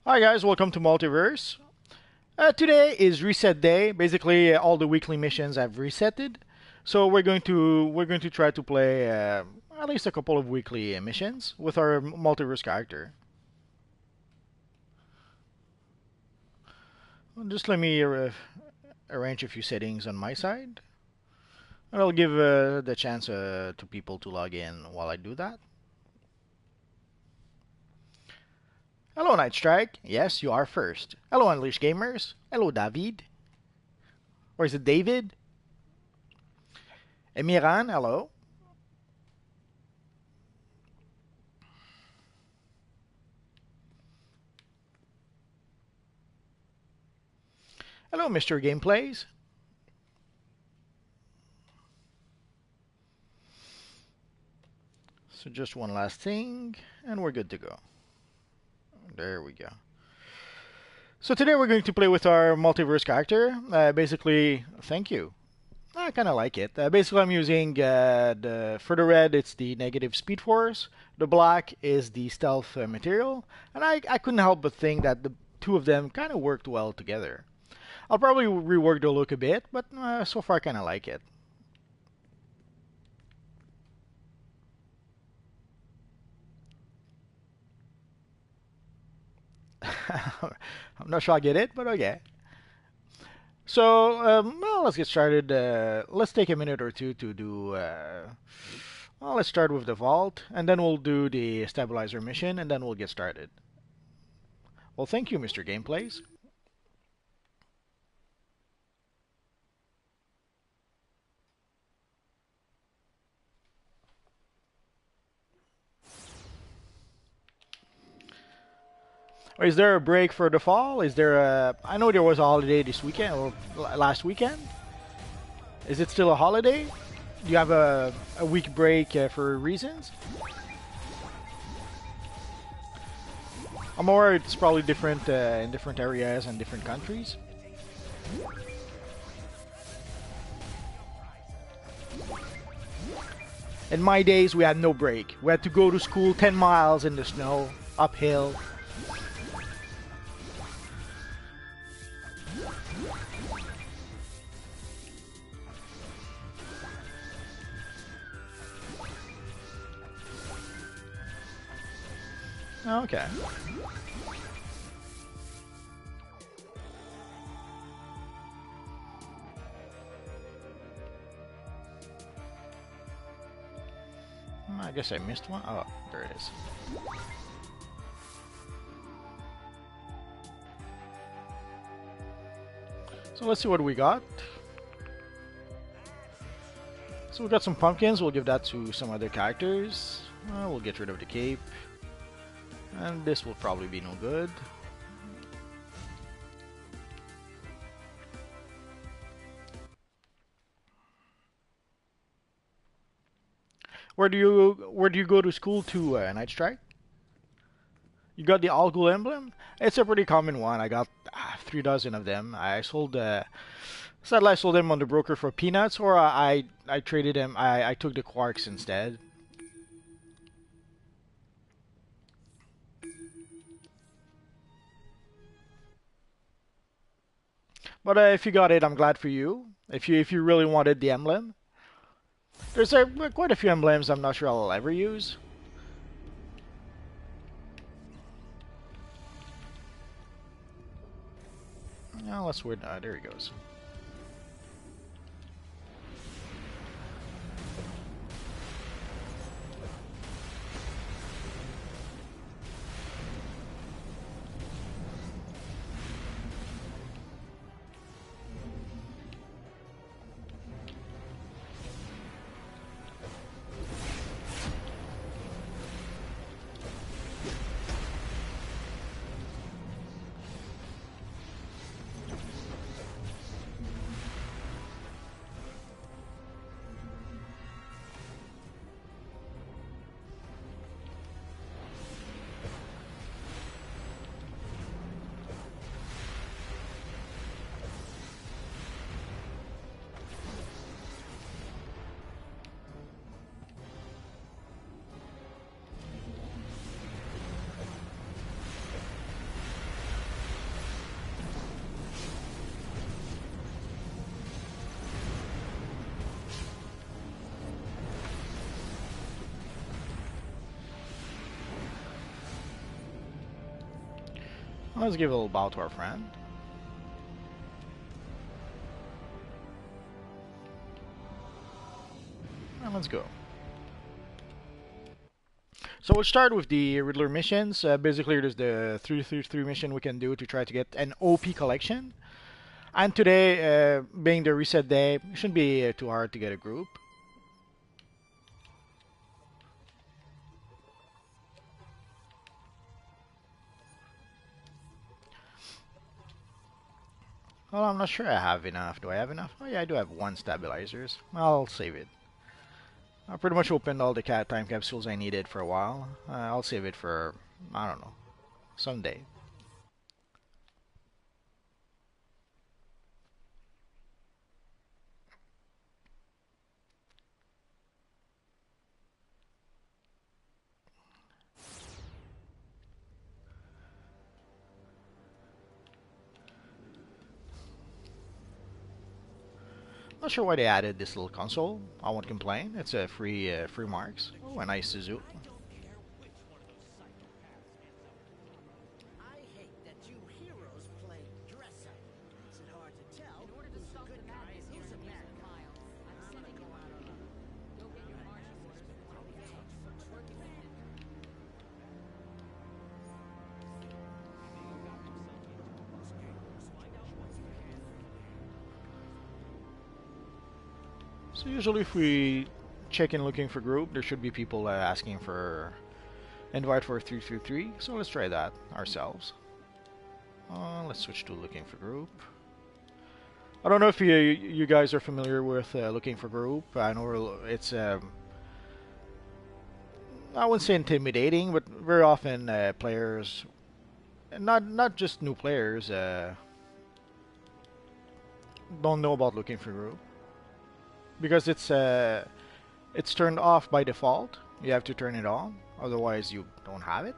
Hi guys, welcome to Multiverse. Today is reset day. Basically, all the weekly missions have resetted, so we're going to try to play at least a couple of weekly missions with our Multiverse character. Just let me arrange a few settings on my side, and I'll give the chance to people to log in while I do that. Hello, Night Strike. Yes, you are first. Hello, Unleashed Gamers. Hello, David. Or is it David? Emiran, hello. Hello, Mr. Gameplays. So just one last thing, and we're good to go. There we go. So today we're going to play with our multiverse character. Basically, thank you. I kind of like it. Basically, I'm using for the red, it's the negative speed force. The black is the stealth material, and I couldn't help but think that the two of them kind of worked well together. I'll probably rework the look a bit, but so far I kind of like it. I'm not sure I get it, but okay. So, well, let's get started. Let's take a minute or two to do. Well, let's start with the vault, and then we'll do the stabilizer mission, and then we'll get started. Well, thank you, Mr. Gameplays. Is there a break for the fall? Is there a? I know there was a holiday this weekend or last weekend. Is it still a holiday? Do you have a week break for reasons? I'm aware it's probably different in different areas and different countries. In my days, we had no break. We had to go to school 10 miles in the snow, uphill. Okay. I guess I missed one. Oh, there it is. So let's see what we got. So we got some pumpkins. We'll give that to some other characters. We'll get rid of the cape. And this will probably be no good. Where do you go to school to, Night Strike? You got the Algol emblem? It's a pretty common one. I got 3 dozen of them. I sold sadly I sold them on the broker for peanuts, or I traded them. I took the quarks instead. But if you got it, I'm glad for you. If you really wanted the emblem, there's quite a few emblems I'm not sure I'll ever use. Oh, that's weird. There he goes. Let's give a little bow to our friend. And let's go. So we'll start with the Riddler missions. Basically, there's the 333 mission we can do to try to get an OP collection. And today, being the reset day, it shouldn't be too hard to get a group. Well, I'm not sure I have enough. Do I have enough? Oh yeah, I do have 1 stabilizers. I'll save it. I pretty much opened all the time capsules I needed for a while. I'll save it for, I don't know, someday. Not sure why they added this little console. I won't complain. It's a free marks. Oh, a nice Suzuki. So usually if we check in looking for group, there should be people asking for invite for 333. So let's try that ourselves. Let's switch to looking for group. I don't know if you guys are familiar with looking for group. I know it's I wouldn't say intimidating, but very often players, not just new players, don't know about looking for group. Because it's turned off by default. You have to turn it on, otherwise you don't have it.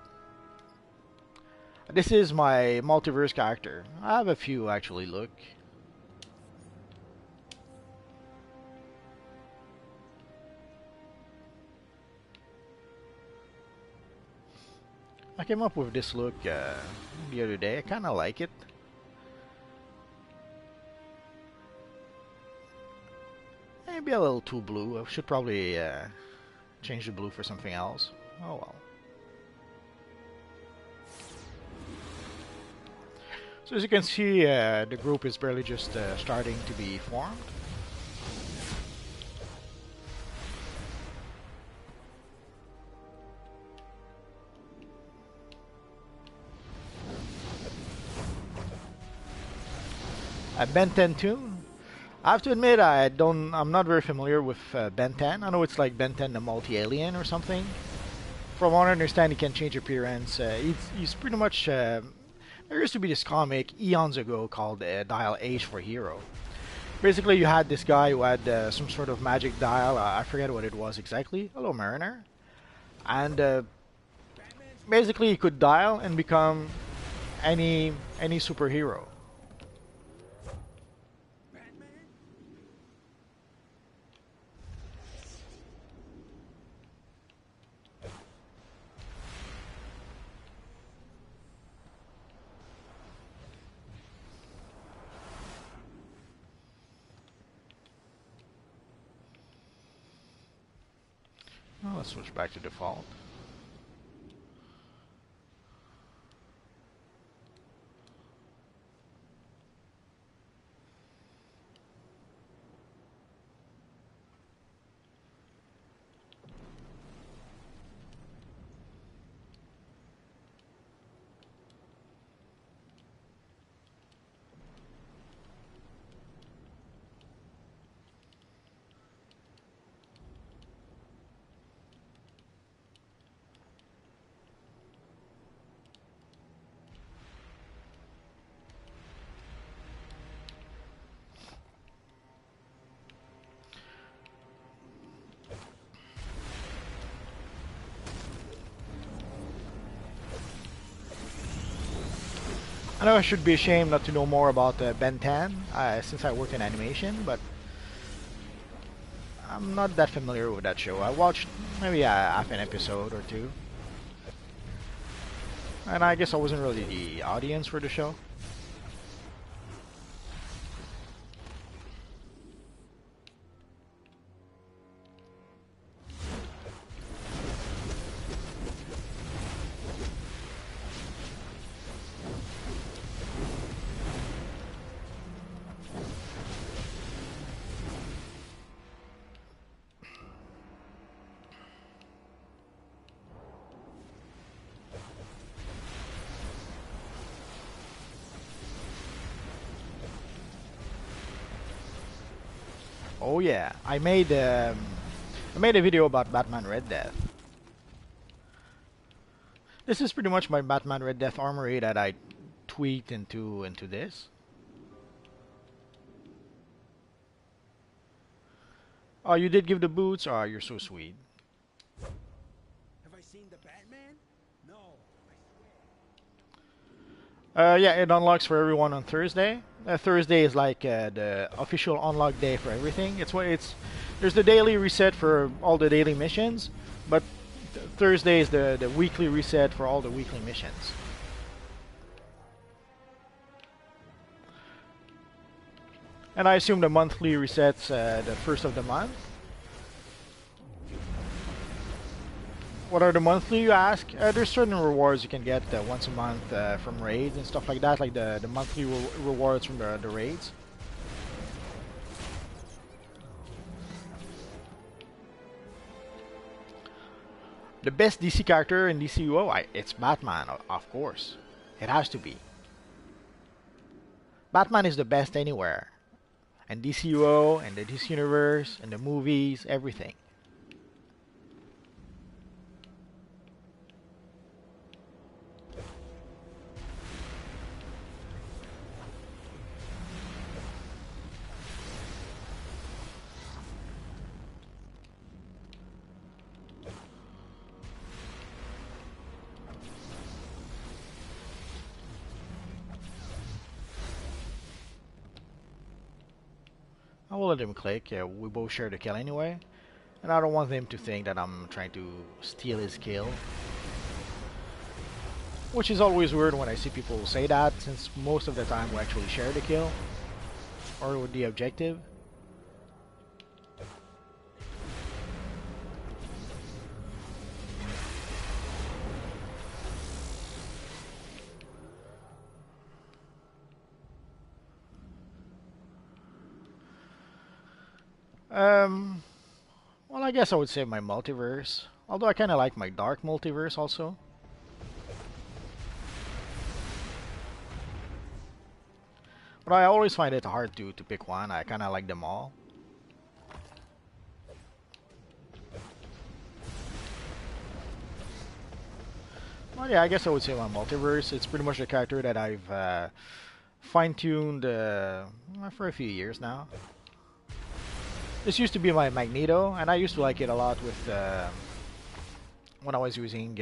This is my multiverse character. I have a few actually. Look. I came up with this look the other day. I kind of like it. Maybe a little too blue. I should probably change the blue for something else. Oh well. So as you can see, the group is barely just starting to be formed. Ben 10 tune. I have to admit, I'm not very familiar with Ben 10. I know it's like Ben 10 the multi-alien or something. From what I understand, he can change appearance. He's pretty much... there used to be this comic eons ago called Dial H for Hero. Basically, you had this guy who had some sort of magic dial. I forget what it was exactly. Hello, Mariner. And basically, he could dial and become any superhero. Well, let's switch back to default. I know I should be ashamed not to know more about Ben 10 since I work in animation, but I'm not that familiar with that show. I watched maybe half an episode or two. And I guess I wasn't really the audience for the show. Oh yeah, I made a video about Batman Red Death. This is pretty much my Batman Red Death armory that I tweaked into this. Oh, you did give the boots? Oh, you're so sweet. Have I seen the Batman? No, I swear. Yeah, it unlocks for everyone on Thursday. Thursday is like the official unlock day for everything. There's the daily reset for all the daily missions, but Thursday is the weekly reset for all the weekly missions. And I assume the monthly resets the first of the month. What are the monthly, you ask? There's certain rewards you can get once a month from raids and stuff like that, like the monthly rewards from the raids. The best DC character in DCUO, it's Batman, of course. It has to be. Batman is the best anywhere. And DCUO, and the DC Universe, and the movies, everything. I will let him click. Yeah, we both share the kill anyway. And I don't want him to think that I'm trying to steal his kill. Which is always weird when I see people say that, since most of the time we actually share the kill. Or with the objective. Well, I guess I would say my multiverse. Although I kind of like my dark multiverse also. But I always find it hard to pick one. I kind of like them all. Well, yeah, I guess I would say my multiverse. It's pretty much a character that I've fine-tuned for a few years now. This used to be my Magneto, and I used to like it a lot with when I was using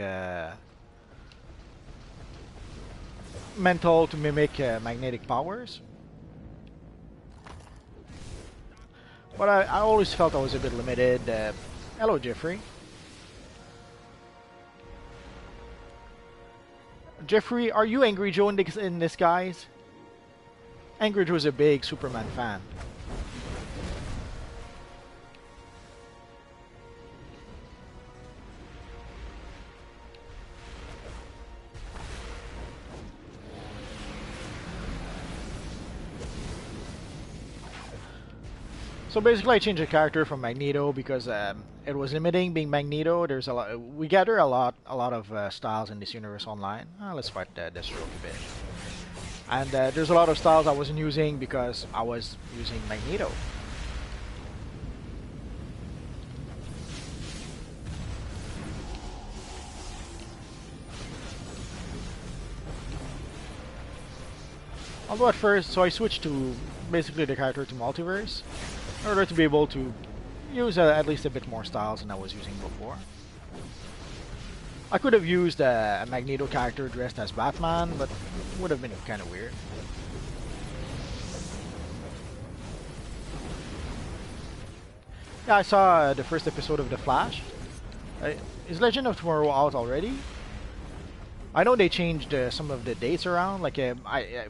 mental to mimic magnetic powers. But I always felt I was a bit limited. Hello, Jeffrey. Jeffrey, are you Angry Joe in disguise? Angry Joe is a big Superman fan. So basically, I changed the character from Magneto because it was limiting being Magneto. There's a lot. We gather a lot of styles in this universe online. Let's fight Deathstroke a bit. And there's a lot of styles I wasn't using because I was using Magneto. Although at first, so I switched to basically the character to Multiverse in order to be able to use at least a bit more styles than I was using before. I could have used a Magneto character dressed as Batman, but it would have been kind of weird. Yeah, I saw the first episode of The Flash. Is Legend of Tomorrow out already? I know they changed some of the dates around. Like,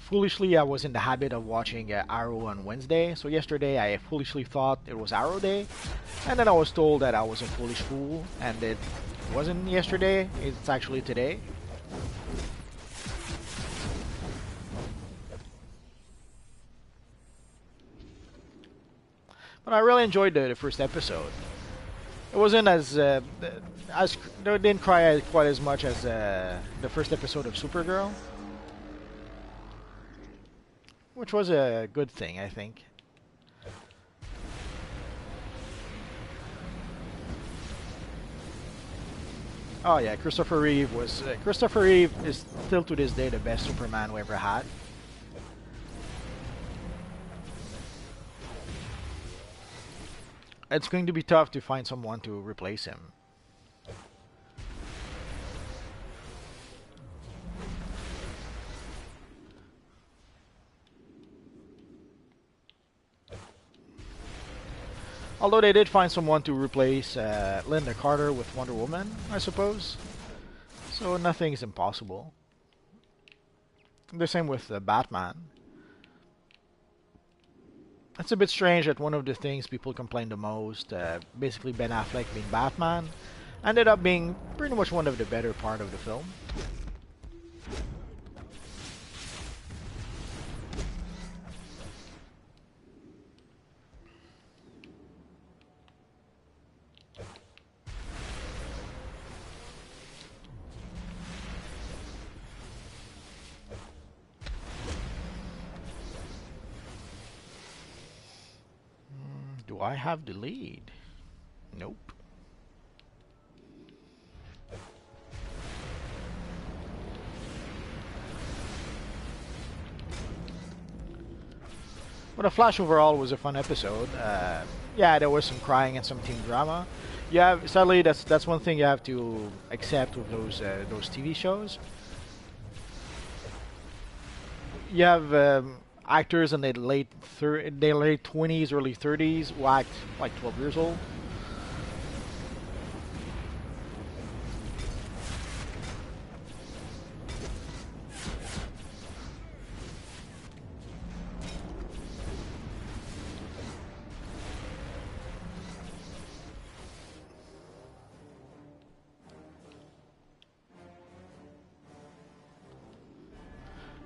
foolishly, I was in the habit of watching Arrow on Wednesday. So yesterday, I foolishly thought it was Arrow Day, and then I was told that I was a foolish fool, and it wasn't yesterday. It's actually today. But I really enjoyed the first episode. It wasn't as they didn't cry quite as much as the first episode of Supergirl, which was a good thing, I think. Oh yeah, Christopher Reeve was Christopher Reeve is still to this day the best Superman we ever had. It's going to be tough to find someone to replace him. Although they did find someone to replace Linda Carter with Wonder Woman, I suppose. So nothing's impossible. The same with Batman. It's a bit strange that one of the things people complain the most, basically Ben Affleck being Batman, ended up being pretty much one of the better part of the film. Do I have the lead? Nope. But The Flash overall was a fun episode. Yeah, there was some crying and some teen drama. Yeah, sadly, that's one thing you have to accept with those TV shows. You have actors in their their late 20s, early 30s who act like 12 years old.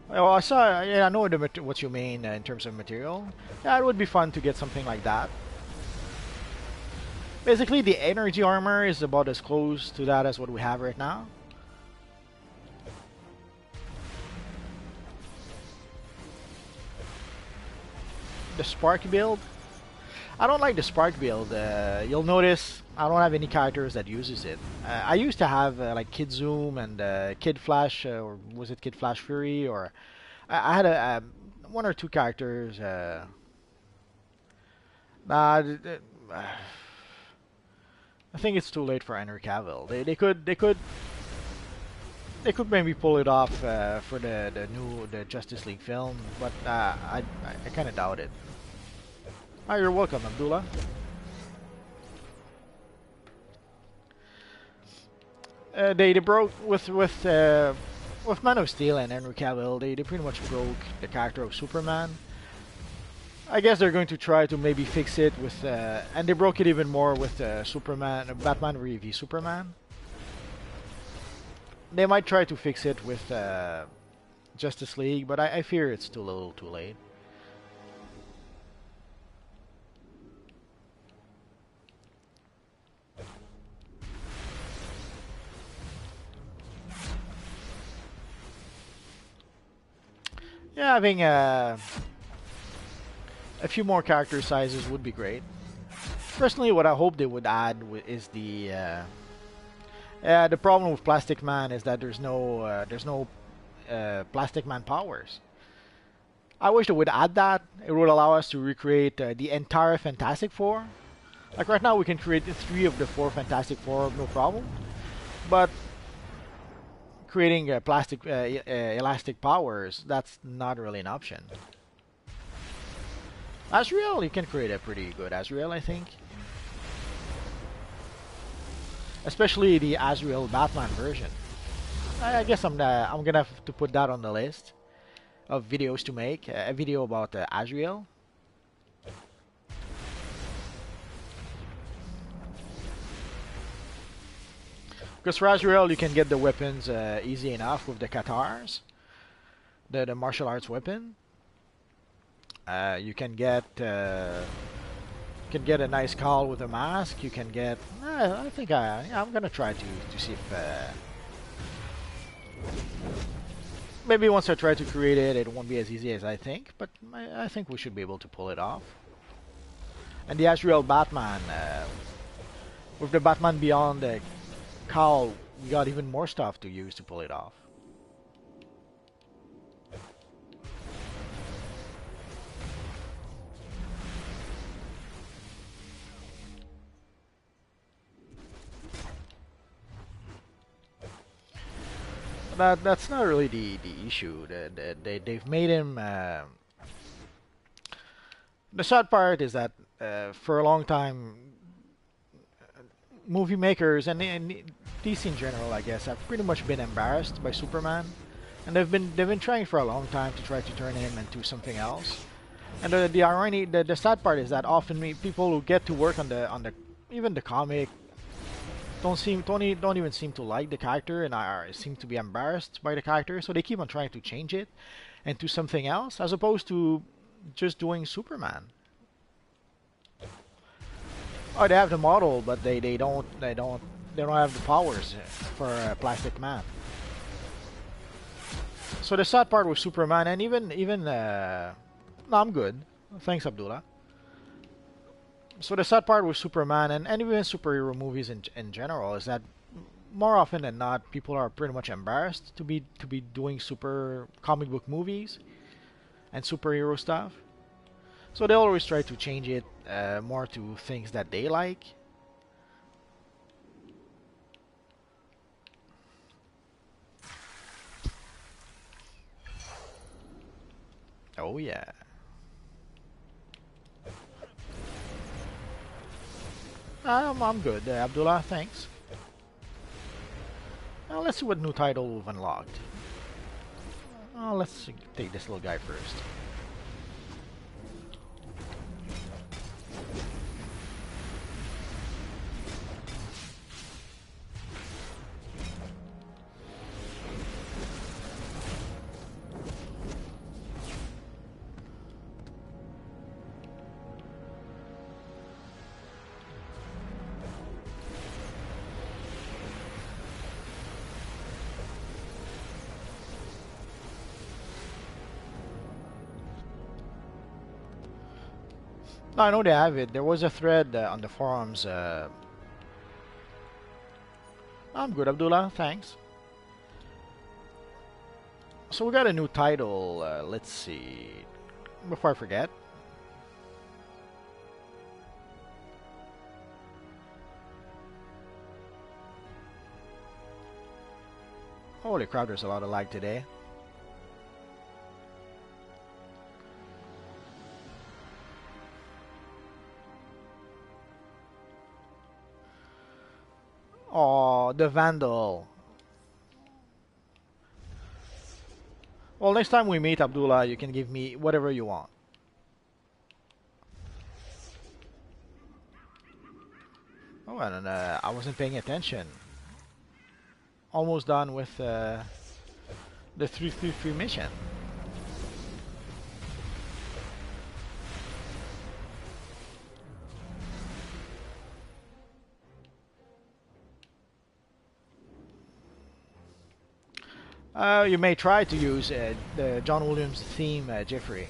Well, I saw. Yeah, I know what you mean in terms of material. Yeah, it would be fun to get something like that. Basically, the energy armor is about as close to that as what we have right now. The Spark build. I don't like the Spark build. You'll notice I don't have any characters that uses it. I used to have like Kid Zoom and Kid Flash, or was it Kid Flash Fury? Or I had one or two characters. Nah, I think it's too late for Henry Cavill. They could maybe pull it off for the Justice League film, but I kind of doubt it. Ah, you're welcome, Abdullah. They broke with Man of Steel and Henry Cavill. They pretty much broke the character of Superman. I guess they're going to try to maybe fix it with, and they broke it even more with Batman v Superman. They might try to fix it with Justice League, but I fear it's too little, too late. Yeah, having a few more character sizes would be great. Personally, what I hope they would add is the problem with Plastic Man is that there's no Plastic Man powers. I wish they would add that. It would allow us to recreate the entire Fantastic Four. Like right now, we can create 3 of the 4 Fantastic Four, no problem. But creating elastic powers, that's not really an option. Azrael, you can create a pretty good Azrael, I think. Especially the Azrael Batman version. I guess I'm gonna have to put that on the list of videos to make. A video about Azrael. Because for Azrael, you can get the weapons easy enough with the Katars, the martial arts weapon. You can get a nice call with a mask. You can get. I think I'm gonna try to see if maybe once I try to create it, it won't be as easy as I think, but I think we should be able to pull it off. And the Azrael Batman, with the Batman Beyond the cowl, we got even more stuff to use to pull it off. That's not really the issue. They've made him. The sad part is that for a long time, movie makers and DC in general, I guess, have pretty much been embarrassed by Superman, and they've been trying for a long time to try to turn him into something else. And the irony, the sad part is that often people who get to work on the even the comic don't even seem to like the character and seem to be embarrassed by the character, so they keep on trying to change it into something else as opposed to just doing Superman. Oh, they have the model, but they don't have the powers for Plastic Man. So the sad part with Superman and even no, I'm good. Thanks, Abdullah. So the sad part with Superman and even superhero movies in general is that more often than not, people are pretty much embarrassed to be doing super comic book movies and superhero stuff. So they always try to change it more to things that they like. Oh yeah. I'm good, Abdullah. Thanks. Now let's see what new title we've unlocked. Let's take this little guy first. No, I know they have it. There was a thread on the forums. I'm good, Abdullah. Thanks. So we got a new title. Let's see. Before I forget. Holy crap, there's a lot of lag today. Oh, the Vandal. Well, next time we meet, Abdullah, you can give me whatever you want. Oh, and I wasn't paying attention. Almost done with the 333 mission. You may try to use the John Williams theme, Jeffrey.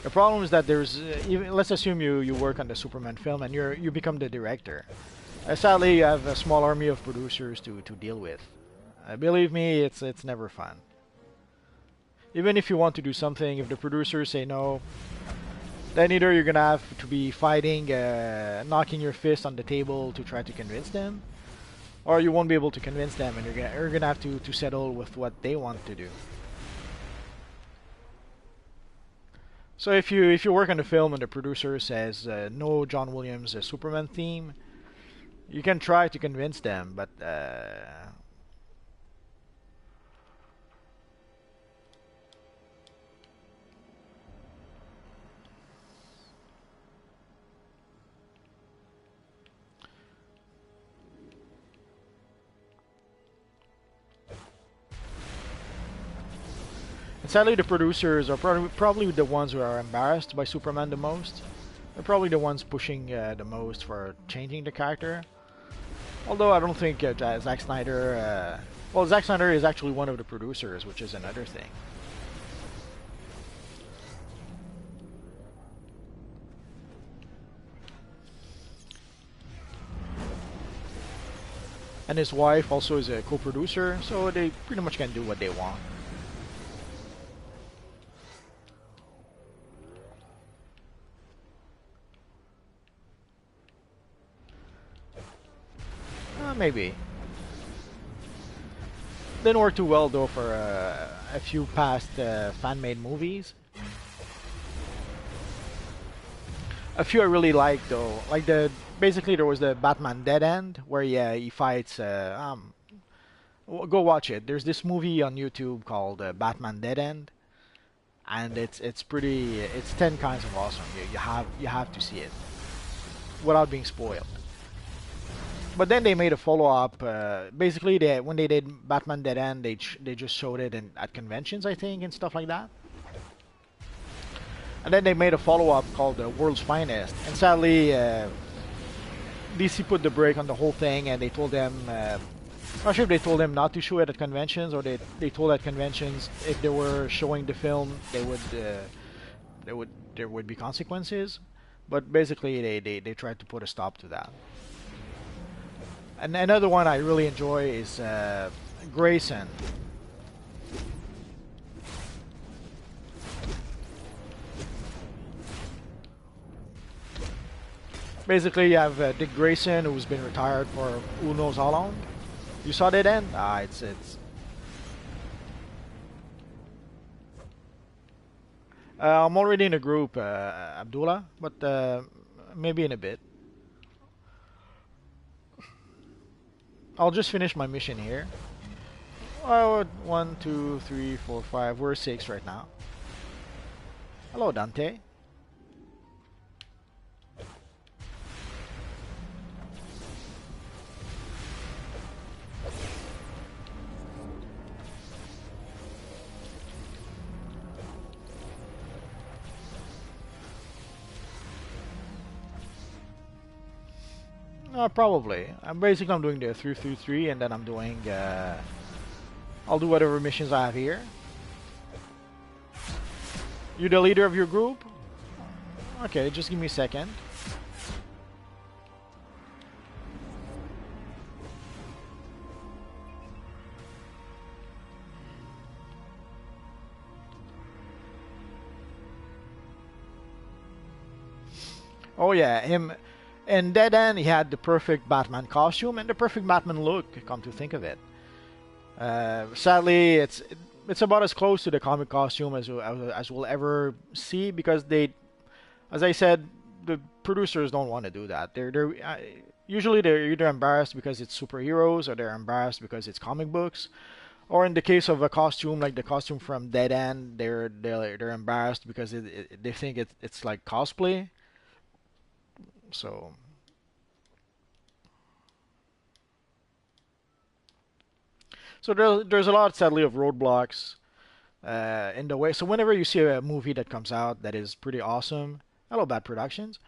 The problem is that there's even, let's assume you work on the Superman film and you become the director. Sadly, you have a small army of producers to deal with. Believe me, it's never fun. Even if you want to do something, if the producers say no, then either you're gonna have to be fighting, knocking your fist on the table to try to convince them, or you won't be able to convince them, and you're gonna have to settle with what they want to do. So if you work on the film and the producer says no John Williams Superman theme, you can try to convince them, but And sadly, the producers are probably the ones who are embarrassed by Superman the most. They're probably the ones pushing the most for changing the character. Although I don't think Zack Snyder. Well, Zack Snyder is actually one of the producers, which is another thing. And his wife also is a co-producer, so they pretty much can do what they want. Maybe. Didn't work too well though for a few past fan-made movies. A few I really liked though, like basically there was the Batman Dead End where he fights. Go watch it. There's this movie on YouTube called Batman Dead End, and it's 10 kinds of awesome. You have to see it without being spoiled. But then they made a follow-up. Basically, when they did Batman Dead End, they just showed it at conventions, I think, and stuff like that. And then they made a follow-up called World's Finest. And sadly, DC put the brake on the whole thing, and they told them. Not sure if they told them not to show it at conventions, or they told at conventions if they were showing the film, there would be consequences. But basically, they tried to put a stop to that. And another one I really enjoy is Grayson. Basically, you have Dick Grayson, who's been retired for who knows how long. You saw that end? It's. I'm already in a group, Abdullah, but maybe in a bit. I'll just finish my mission here. Oh, 1, 2, 3, 4, 5. We're 6 right now. Hello, Dante. Probably. I'm doing the 3 and then I'm doing. I'll do whatever missions I have here. You the leader of your group? Okay, just give me a second. Oh yeah, him. In Dead End, he had the perfect Batman costume and the perfect Batman look. Come to think of it, sadly, it's about as close to the comic costume as we'll ever see because as I said, the producers don't want to do that. Usually they're either embarrassed because it's superheroes or they're embarrassed because it's comic books. Or in the case of a costume like the costume from Dead End, they're embarrassed because they think it's like cosplay. So there's a lot, sadly, of roadblocks in the way. So whenever you see a movie that comes out that is pretty awesome, hello, Bad Productions.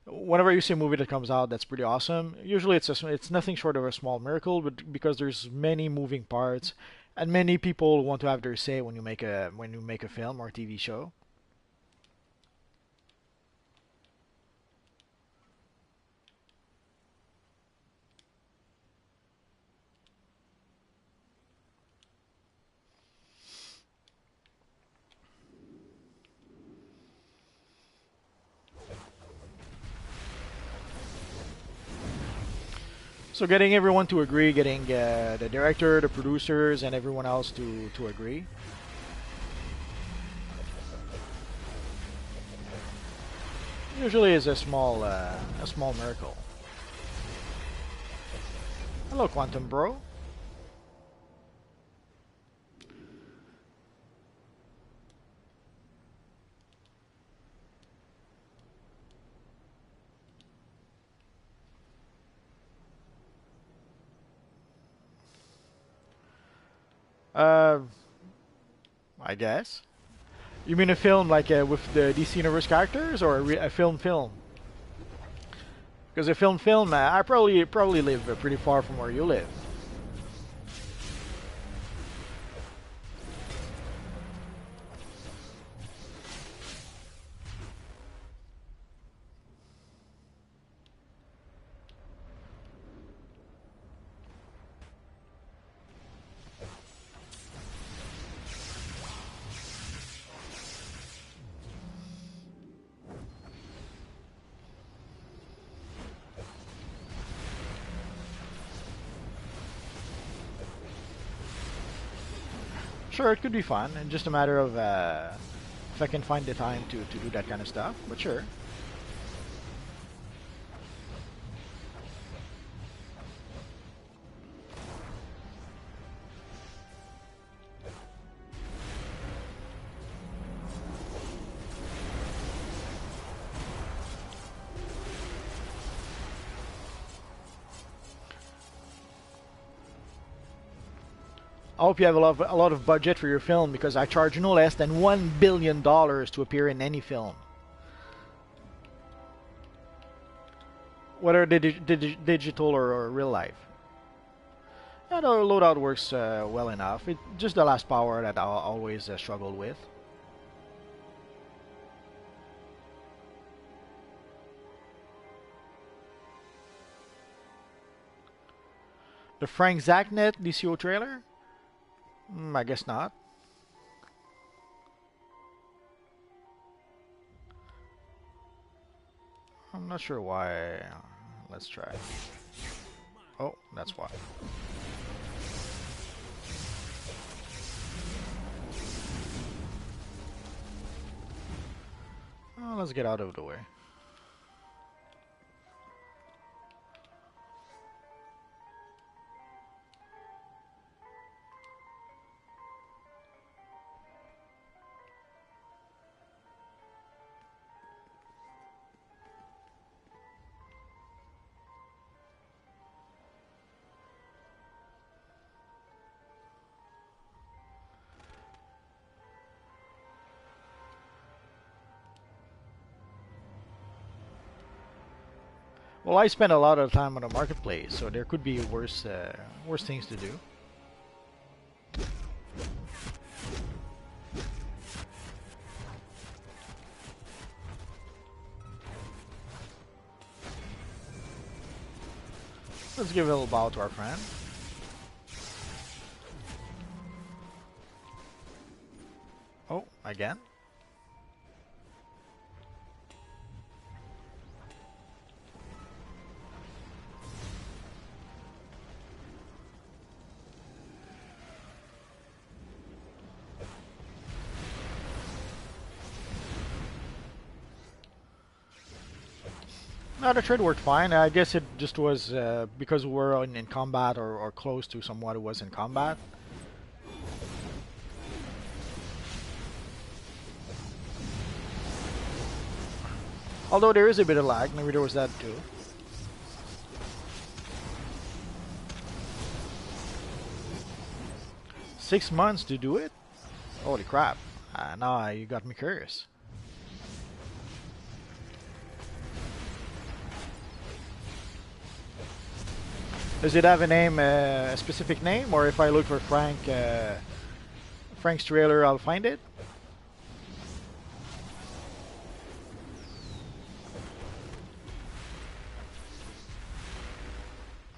Whenever you see a movie that comes out that's pretty awesome, usually it's nothing short of a small miracle, but because there's many moving parts, and many people want to have their say when you make a film or TV show. So getting everyone to agree, getting the director, the producers, and everyone else to agree. Usually is a small miracle. Hello, Quantum Bro. Uh, I guess. You mean a film like with the DC Universe characters, or a film? Because a film, I probably live pretty far from where you live. Sure, it could be fun, and just a matter of if I can find the time to do that kind of stuff. But sure. I hope you have a lot of budget for your film because I charge no less than $1 billion to appear in any film. Whether digital or real life. Yeah, the loadout works well enough. It's just the last power that I always struggled with. The Frank Zachnet DCO trailer? I guess not. I'm not sure why. Let's try. Oh, that's why. Oh, let's get out of the way. Well, I spend a lot of time on the marketplace, so there could be worse things to do. Let's give a little bow to our friend. Oh, again? No, the trade worked fine. I guess it just was because we were in combat or close to someone who was in combat. Although there is a bit of lag, maybe there was that too. $6 months to do it? Holy crap. Now you got me curious. Does it have a name, a specific name, or if I look for Frank's trailer, I'll find it?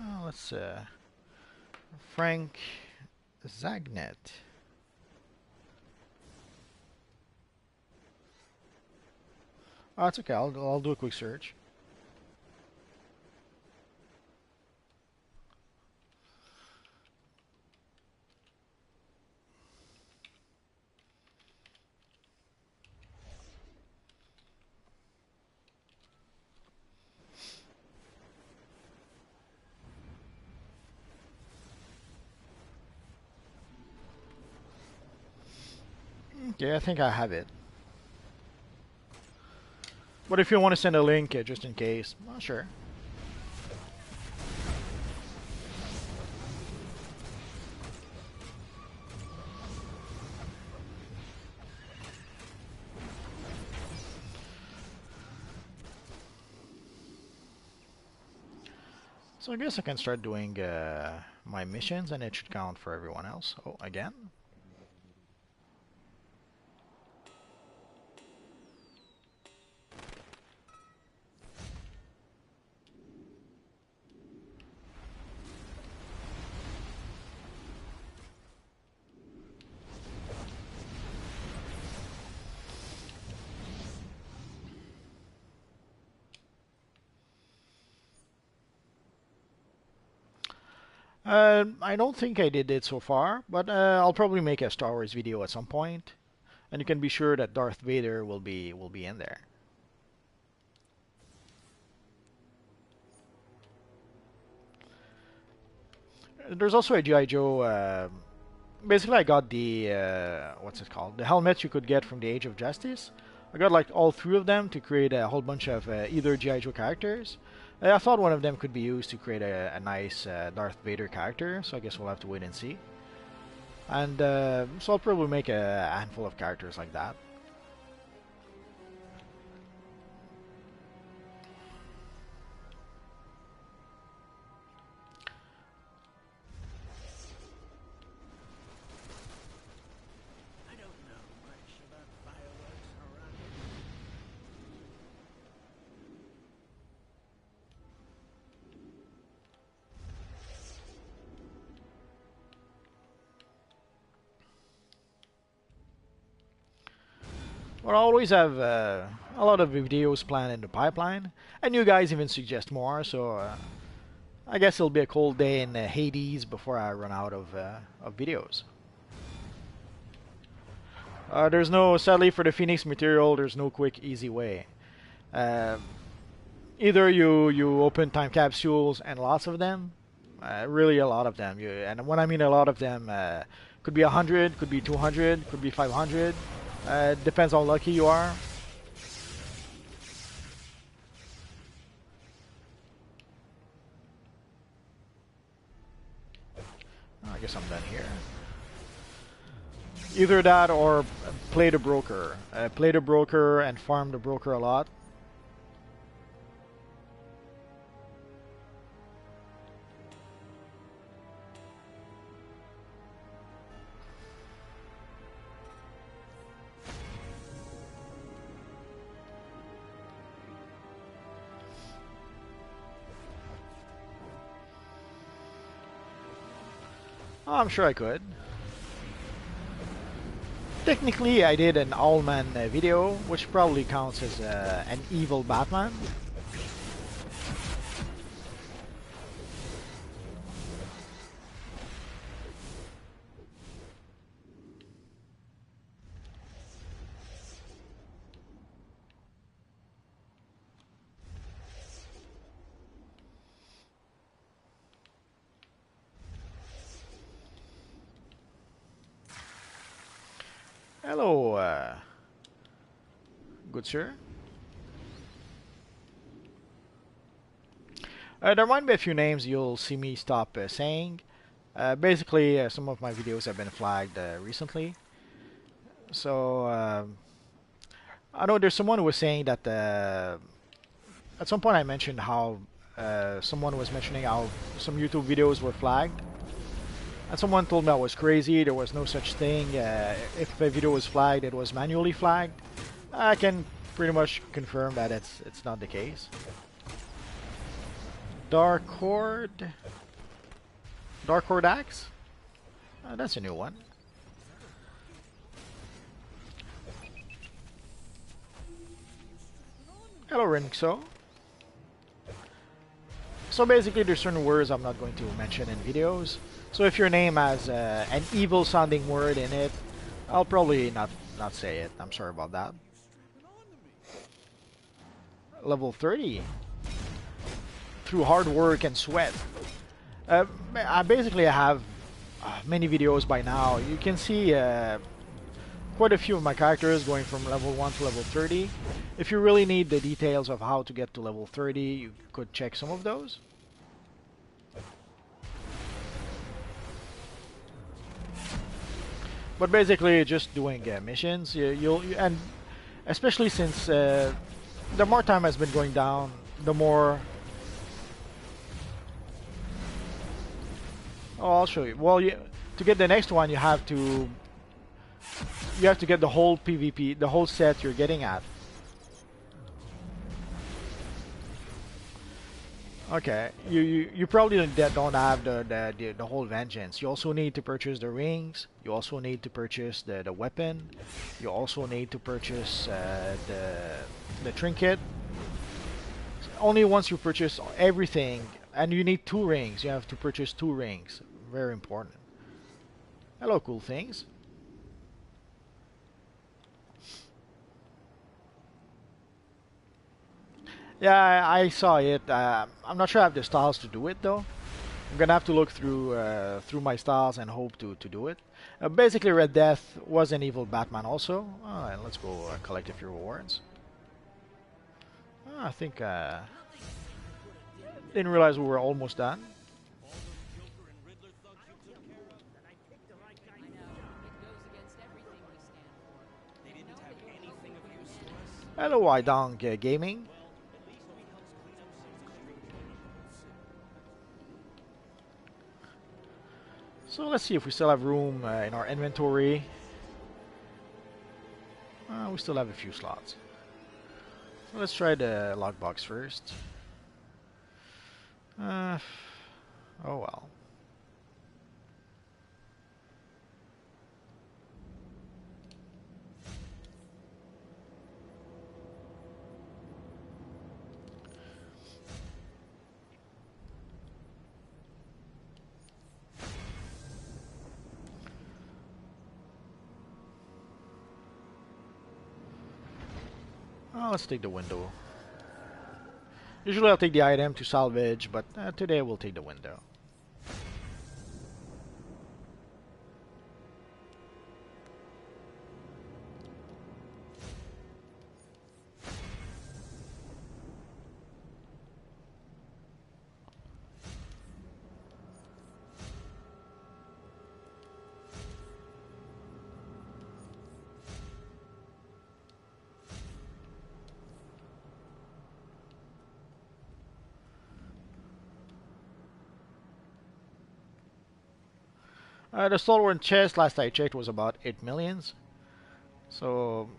Oh, let's Frank Zagnet. Oh, it's okay. I'll do a quick search. Okay, I think I have it. But if you want to send a link, just in case, well, sure. So I guess I can start doing my missions and it should count for everyone else. Oh, again. I don't think I did it so far, but I'll probably make a Star Wars video at some point, and you can be sure that Darth Vader will be in there. There's also a GI Joe. Basically, I got the what's it called? The helmets you could get from the Age of Justice. I got like all three of them to create a whole bunch of either GI Joe characters. I thought one of them could be used to create a nice Darth Vader character, so I guess we'll have to wait and see. And so I'll probably make a handful of characters like that. I don't know much about fireworks around. But I always have a lot of videos planned in the pipeline, and you guys even suggest more, so I guess it'll be a cold day in Hades before I run out of videos. There's no, sadly for the Phoenix material, there's no quick, easy way. Uh, Either you open time capsules and lots of them, really a lot of them. And when I mean a lot of them, could be 100, could be 200, could be 500. Depends how lucky you are. I guess I'm done here. Either that or play the broker. Play the broker and farm the broker a lot. Oh, I'm sure I could. Technically, I did an all-man video, which probably counts as an evil Batman. Hello, good sir. There might be a few names you'll see me stop saying. Basically, some of my videos have been flagged recently. So, I know there's someone who was saying that at some point I mentioned how someone was mentioning how some YouTube videos were flagged. And someone told me I was crazy, there was no such thing. If a video was flagged, it was manually flagged. I can pretty much confirm that it's not the case. Dark Horde Axe? That's a new one. Hello, Rinxo. So basically, there's certain words I'm not going to mention in videos. So if your name has an evil sounding word in it, I'll probably not say it. I'm sorry about that. Level 30. Through hard work and sweat. Basically, I have many videos by now. You can see quite a few of my characters going from level 1 to level 30. If you really need the details of how to get to level 30, you could check some of those. But basically, just doing missions. And especially since the more time has been going down, the more Oh, I'll show you. Well, to get the next one, you have to get the whole PvP, the whole set you're getting at. Okay, you probably don't have the whole vengeance. You also need to purchase the rings. You also need to purchase the weapon. You also need to purchase the trinket. Only once you purchase everything, and you need two rings. You have to purchase two rings. Very important. Hello, cool things. Yeah, I saw it. I'm not sure I have the styles to do it though. I'm gonna have to look through my styles and hope to do it. Basically, Red Death was an evil Batman also. And let's go collect a few rewards. I think didn't realize we were almost done. Hello, Idong Gaming. So let's see if we still have room in our inventory. We still have a few slots. So let's try the lockbox first. Oh well. Let's take the window. Usually I'll take the item to salvage, but today we'll take the window. The stalwart chest, last I checked, was about 8 millions. So,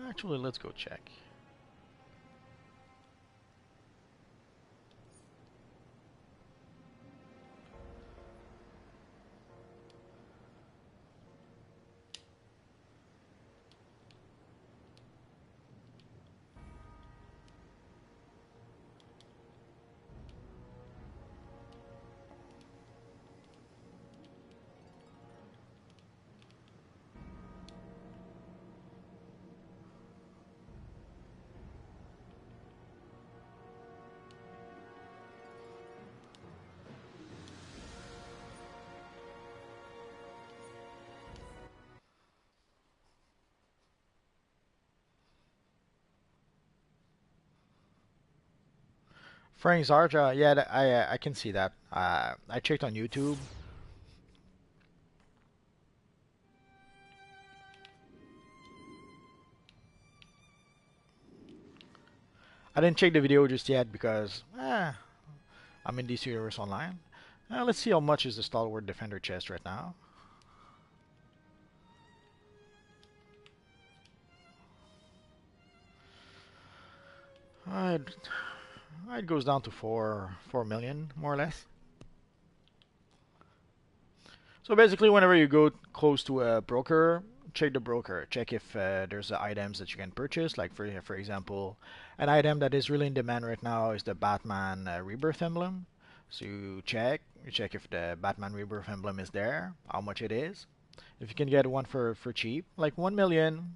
actually, let's go check. Frank Zarja, yeah, I can see that. I checked on YouTube. I didn't check the video just yet because I'm in DCUO Online. Let's see how much is the stalwart defender chest right now. Uh, it goes down to 4 million more or less. So basically, whenever you go close to a broker, check the broker. Check if there's items that you can purchase. Like for example, an item that is really in demand right now is the Batman Rebirth emblem. So you check if the Batman Rebirth emblem is there, how much it is. If you can get one for cheap, like 1 million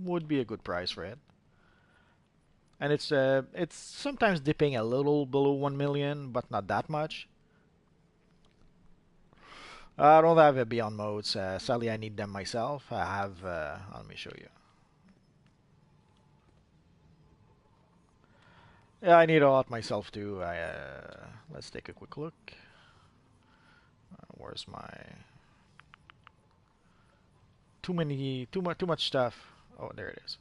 would be a good price for it. And it's sometimes dipping a little below 1 million, but not that much. I don't have a Beyond modes. Sadly, I need them myself. I have. Let me show you. Yeah, I need a lot myself too. Let's take a quick look. Where's my too much stuff? Oh, there it is.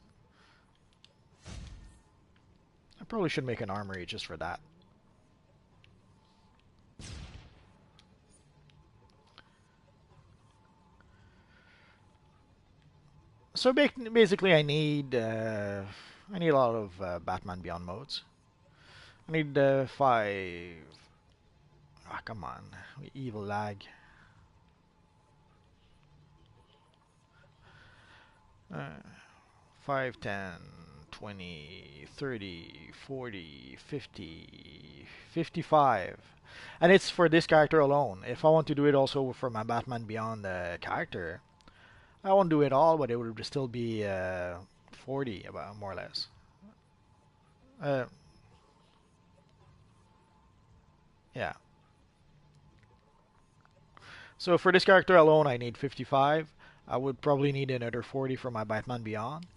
I probably should make an armory just for that. So basically, I need a lot of Batman Beyond modes. I need 5. Ah, come on, evil lag. 5, 10, 20, 30, 40, 50, 55. And it's for this character alone. If I want to do it also for my Batman Beyond character, I won't do it all, but it would still be 40, about more or less. Uh, yeah. So for this character alone, I need 55. I would probably need another 40 for my Batman Beyond,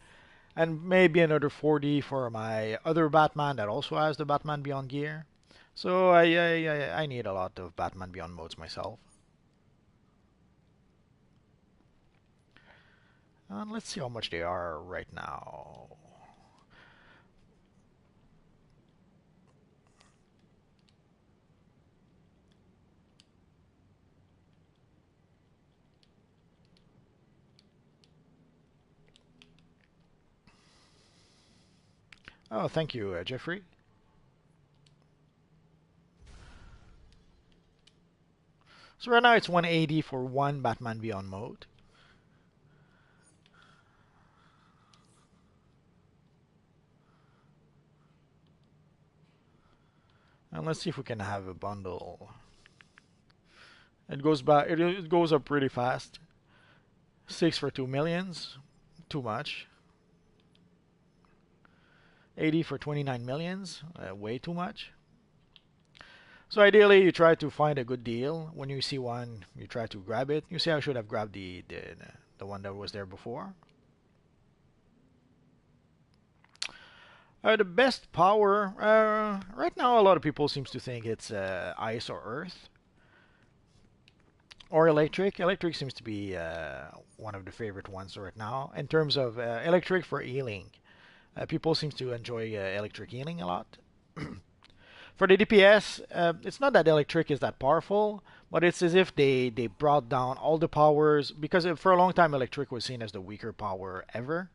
and maybe another 40 for my other Batman that also has the Batman Beyond gear. So I need a lot of Batman Beyond modes myself. And let's see how much they are right now. Oh, thank you, Jeffrey. So right now it's 180 for one Batman Beyond mode. And let's see if we can have a bundle. It goes back. It goes up pretty fast. 6 for 2 millions. Too much. 80 for 29 millions. Way too much. So ideally, you try to find a good deal. When you see one, you try to grab it. You see, I should have grabbed the one that was there before. The best power right now, a lot of people seems to think it's ice or earth or electric. Electric seems to be one of the favorite ones right now in terms of electric for healing. People seem to enjoy electric healing a lot. For the DPS, it's not that electric is that powerful, but it's as if they brought down all the powers because for a long time electric was seen as the weaker power ever.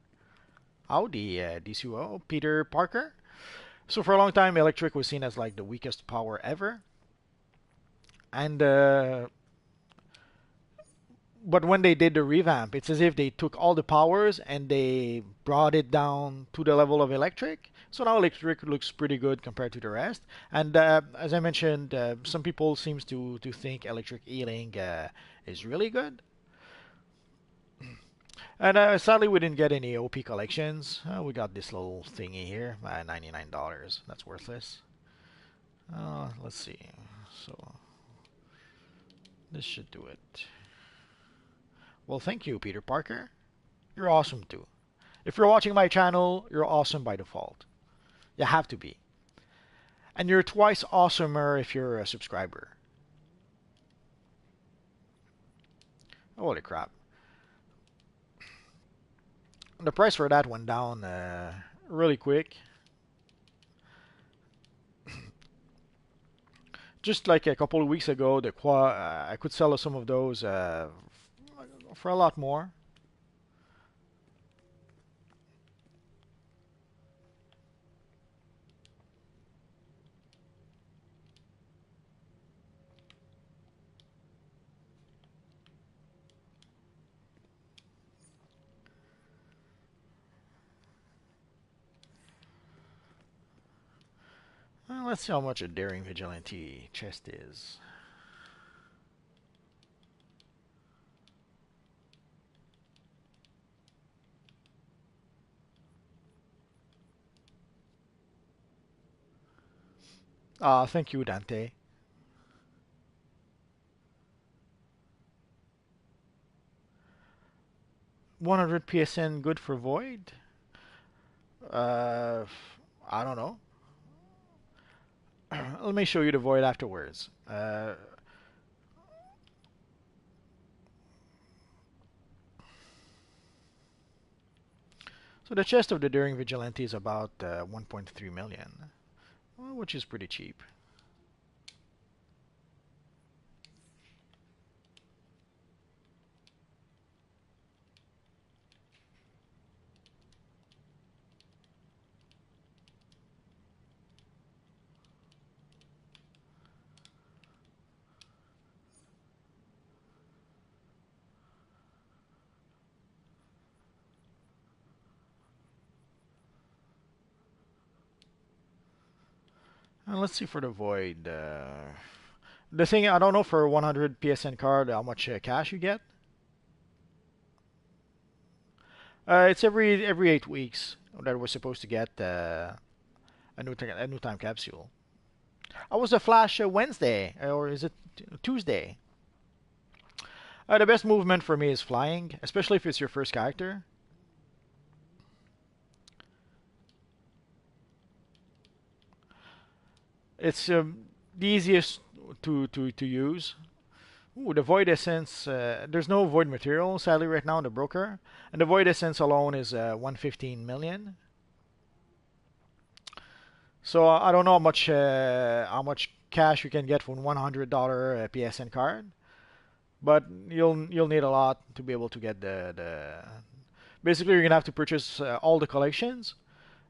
Howdy, DCUO, Peter Parker. So for a long time, electric was seen as like the weakest power ever, and but when they did the revamp, it's as if they took all the powers and they brought it down to the level of electric. So now electric looks pretty good compared to the rest. And as I mentioned, some people seems to think electric healing is really good. And sadly, we didn't get any OP collections. We got this little thingy here, $99. That's worthless. Let's see. So this should do it. Well, thank you, Peter Parker. You're awesome too. If you're watching my channel, you're awesome by default. You have to be. And you're twice awesomer if you're a subscriber. Holy crap. The price for that went down really quick. Just like a couple of weeks ago, I could sell some of those for a lot more. Let's see how much a Daring Vigilante chest is. Thank you, Dante. 100 PSN good for Void? Uh, I don't know. Let me show you the Void afterwards. So the chest of the Daring Vigilante is about 1.3 million, well, which is pretty cheap. And let's see for the Void. The thing I don't know for 100 PSN card how much cash you get. It's every 8 weeks that we're supposed to get a new time capsule. I was a Flash Wednesday or is it Tuesday? The best movement for me is flying, especially if it's your first character. It's the easiest to use. Ooh, the Void Essence. There's no Void material, sadly, right now in the broker. And the Void Essence alone is 115 million. So I don't know how much cash you can get from $100 PSN card, but you'll need a lot to be able to get the. Basically, you're gonna have to purchase all the collections,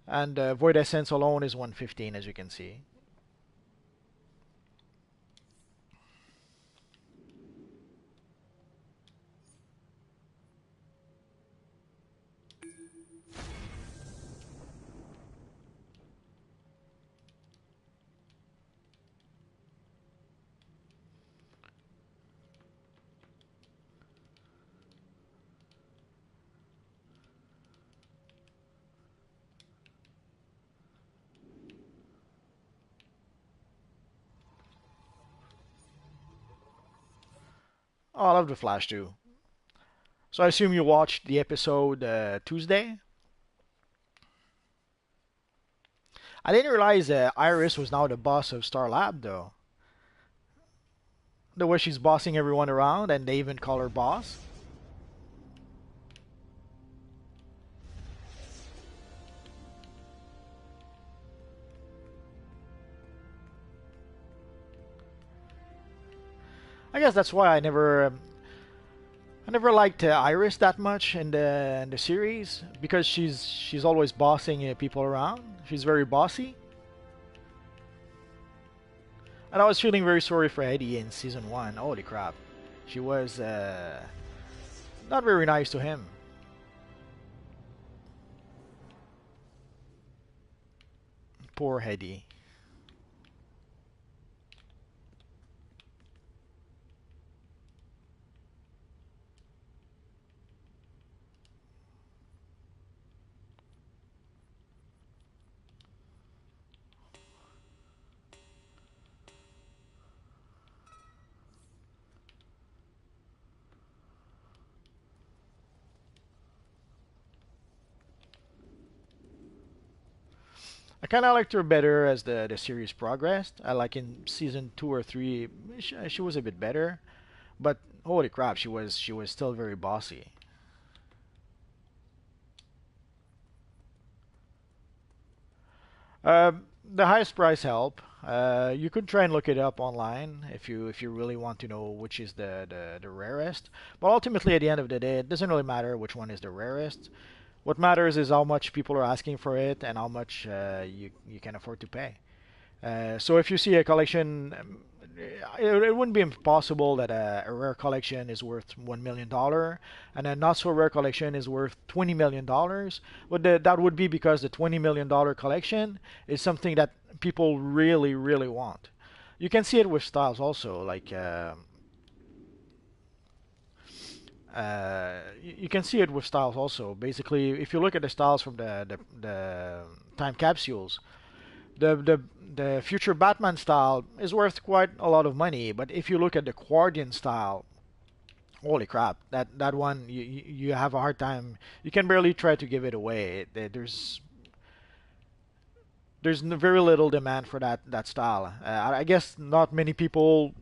and Void Essence alone is 115, as you can see. Oh, I love the Flash too. So I assume you watched the episode Tuesday. I didn't realize Iris was now the boss of Star Lab though. The way she's bossing everyone around, and they even call her boss. I guess that's why I never liked Iris that much in the series because she's always bossing people around. She's very bossy, and I was feeling very sorry for Eddie in season one. Holy crap, she was not very nice to him. Poor Eddie. I kind of liked her better as the series progressed. I like in season 2 or 3, she was a bit better, but holy crap, she was still very bossy. The highest price help. You could try and look it up online if you really want to know which is the rarest. But ultimately, at the end of the day, it doesn't really matter which one is the rarest. What matters is how much people are asking for it and how much you can afford to pay. So if you see a collection, it wouldn't be impossible that a rare collection is worth $1 million and a not so rare collection is worth $20 million. But that would be because the $20 million collection is something that people really, really want. You can see it with styles also, like you can see it with styles also. Basically, if you look at the styles from the time capsules, the future Batman style is worth quite a lot of money. But if you look at the Guardian style, holy crap, that one you have a hard time. You can barely try to give it away. There's very little demand for that style. I guess not many people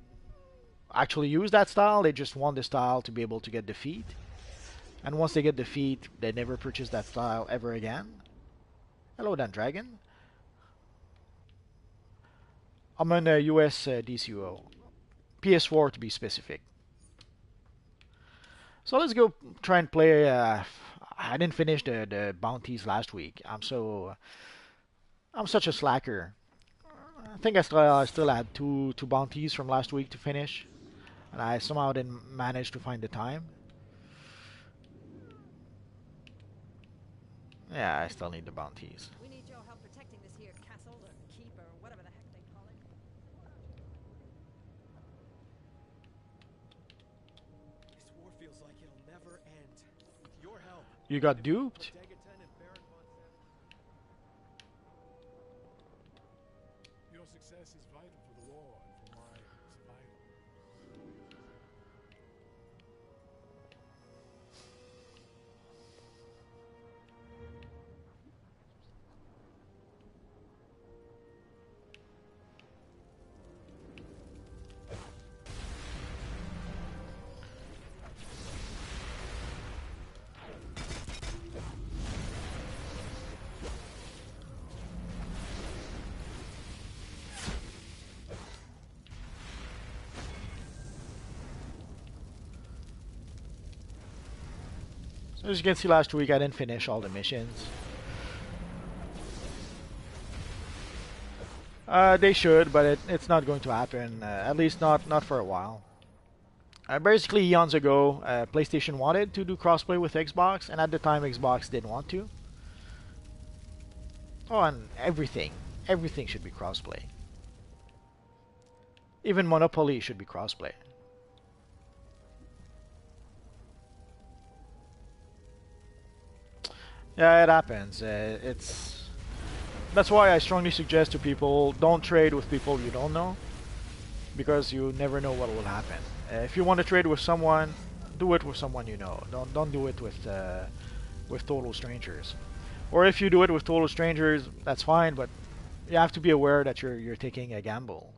actually use that style. They just want the style to be able to get defeat. And once they get defeat, they never purchase that style ever again. Hello, Dan Dragon. I'm on US DCUO. PS4 to be specific. So let's go try and play. I didn't finish the bounties last week. I'm such a slacker. I think I still had two bounties from last week to finish, and I somehow didn't manage to find the time. Yeah, I still need the bounties. We need your help protecting this here castle or keep or whatever the heck they call it. This war feels like it'll never end. With your help. You got duped? Your success is vital for the war and for my survival. So as you can see, last week I didn't finish all the missions. They should, but it's not going to happen. At least not for a while. Basically, eons ago, PlayStation wanted to do crossplay with Xbox, and at the time, Xbox didn't want to. Oh, and everything should be crossplay. Even Monopoly should be crossplay. Yeah, it happens. That's why I strongly suggest to people, don't trade with people you don't know, because you never know what will happen. If you want to trade with someone, do it with someone you know. Don't do it with total strangers. Or if you do it with total strangers, that's fine, but you have to be aware that you're taking a gamble.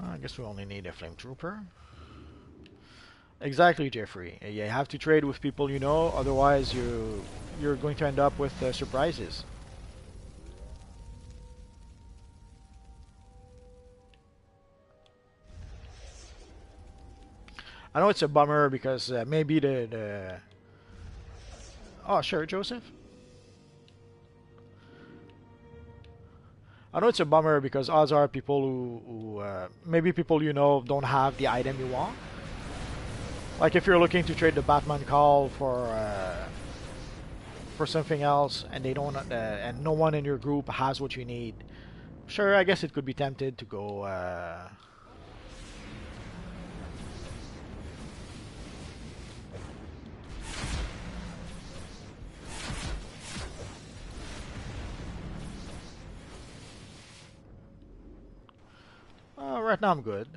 I guess we only need a flame trooper. Exactly, Jeffrey. You have to trade with people you know, otherwise you're going to end up with surprises. I know it's a bummer because maybe the oh sure, Joseph. I know it's a bummer because odds are people who maybe people you know don't have the item you want. Like if you're looking to trade the Batman call for something else and they don't and no one in your group has what you need. Sure, I guess it could be tempted to go right now I'm good.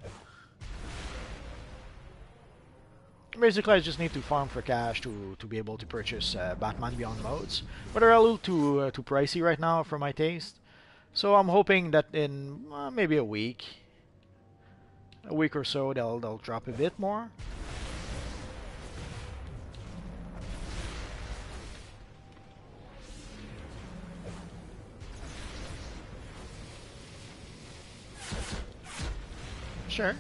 Basically, I just need to farm for cash to be able to purchase Batman Beyond modes, but they're a little too pricey right now for my taste. So I'm hoping that in maybe a week or so, they'll drop a bit more. Sure.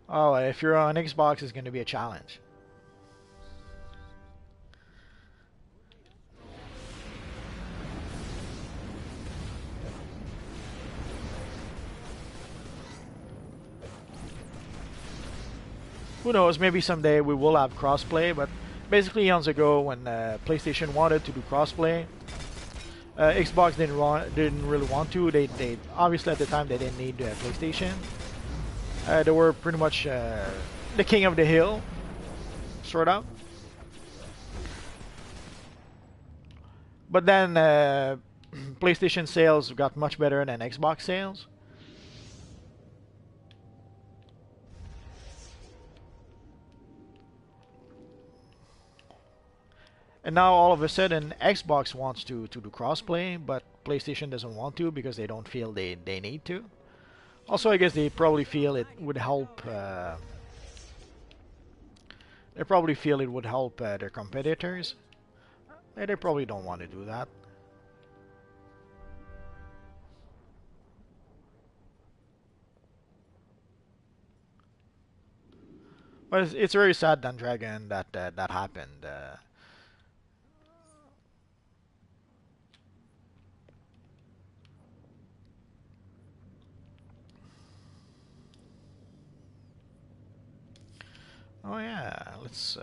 Oh, if you're on Xbox, it's going to be a challenge. Who knows, maybe someday we will have crossplay, but basically eons ago when PlayStation wanted to do crossplay, Xbox didn't really want to. They obviously at the time they didn't need PlayStation. They were pretty much the king of the hill, sort of. But then PlayStation sales got much better than Xbox sales. And now all of a sudden Xbox wants to do crossplay, but PlayStation doesn't want to because they don't feel they need to. Also, I guess they probably feel it would help. They probably feel it would help their competitors. They probably don't want to do that. But it's very sad, Dan Dragon, that that happened. Oh yeah, let's.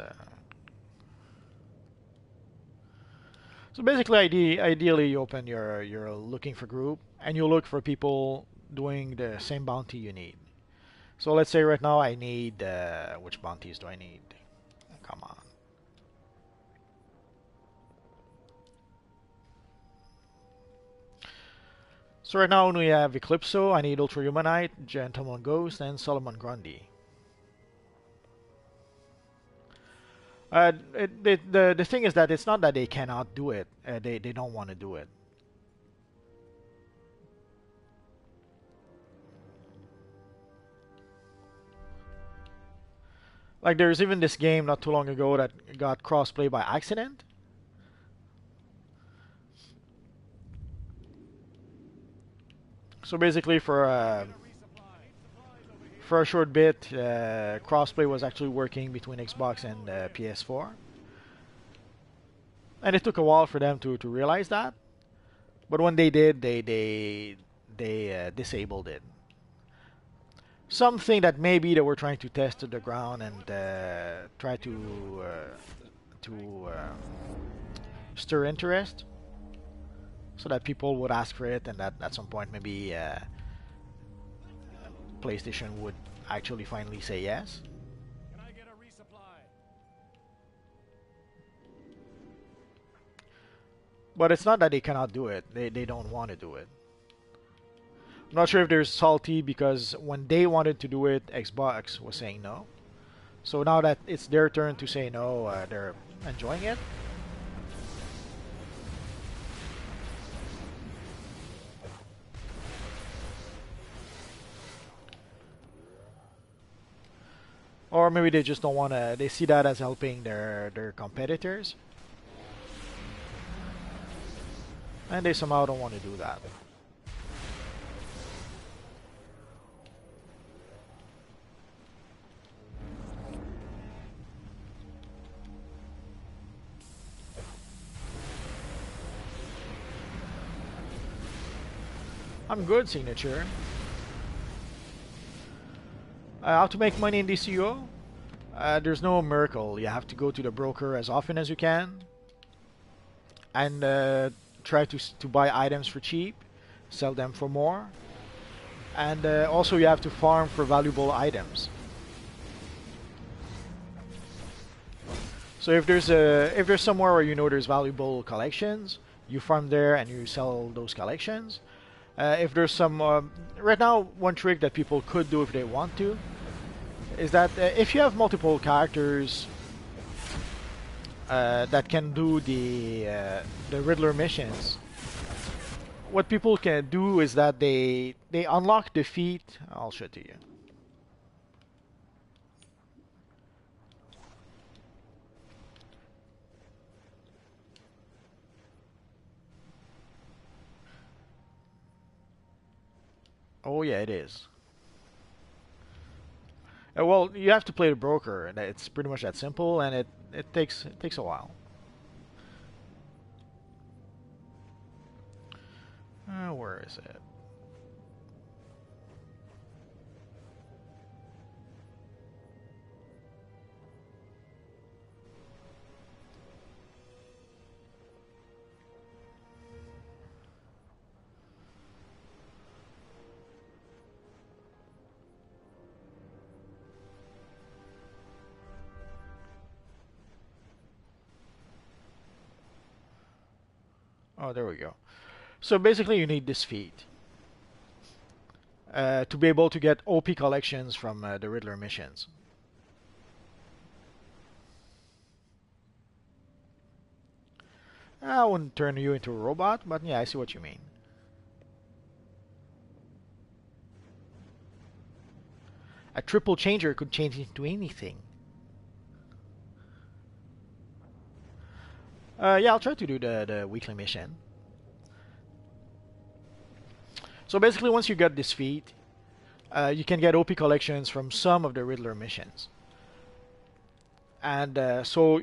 So basically, ideally, you open your looking for group, and you look for people doing the same bounty you need. So let's say right now I need which bounties do I need? Come on. So right now we have Eclipso, I need Ultra Humanite, Gentleman Ghost, and Solomon Grundy. The thing is that it's not that they cannot do it, they don't want to do it. Like there's even this game not too long ago that got crossplay by accident. So basically for a short bit, crossplay was actually working between Xbox and PS4. And it took a while for them to realize that. But when they did, they disabled it. Something that maybe they were trying to test to the ground and try to stir interest, so that people would ask for it, and that at some point maybe PlayStation would actually finally say yes. Can I get a resupply? But it's not that they cannot do it; they don't want to do it. I'm not sure if they're salty because when they wanted to do it, Xbox was saying no. So now that it's their turn to say no, they're enjoying it. Or maybe they just don't want to, they see that as helping their competitors. And they somehow don't want to do that. I'm good, Signature. How to make money in DCUO? There's no miracle. You have to go to the broker as often as you can, and try to buy items for cheap, sell them for more, and also you have to farm for valuable items. So if there's somewhere where you know there's valuable collections, you farm there and you sell those collections. If there's some right now, one trick that people could do if they want to is that if you have multiple characters that can do the Riddler missions, what people can do is that they unlock the feat. I'll show it to you. Oh yeah, it is. Well, you have to play the broker, and it's pretty much that simple, and it takes a while. Where is it? Oh, there we go. So basically, you need this feat to be able to get OP collections from the Riddler missions. I wouldn't turn you into a robot, but yeah, I see what you mean. A triple changer could change into anything. Yeah, I'll try to do the weekly mission. So basically, once you get this feat, you can get OP collections from some of the Riddler missions. And so,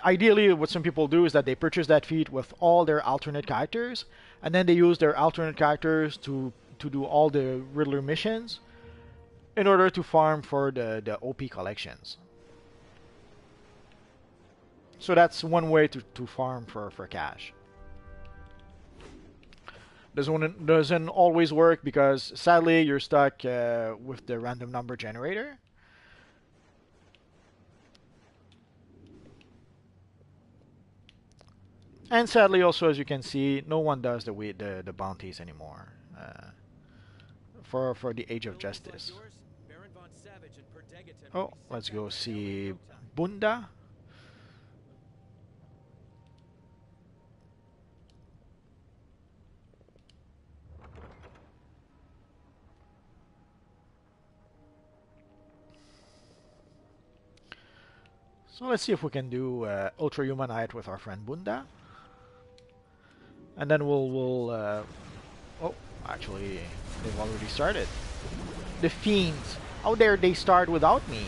ideally, what some people do is that they purchase that feat with all their alternate characters, and then they use their alternate characters to do all the Riddler missions in order to farm for the OP collections. So that's one way to farm for cash. Doesn't always work because sadly you're stuck with the random number generator. And sadly also, as you can see, no one does the bounties anymore for the Age of Justice. Oh, let's go see Bunda. So let's see if we can do Ultra Humanite with our friend Bunda. And then we'll oh, actually, they've already started. The Fiends. How dare they start without me?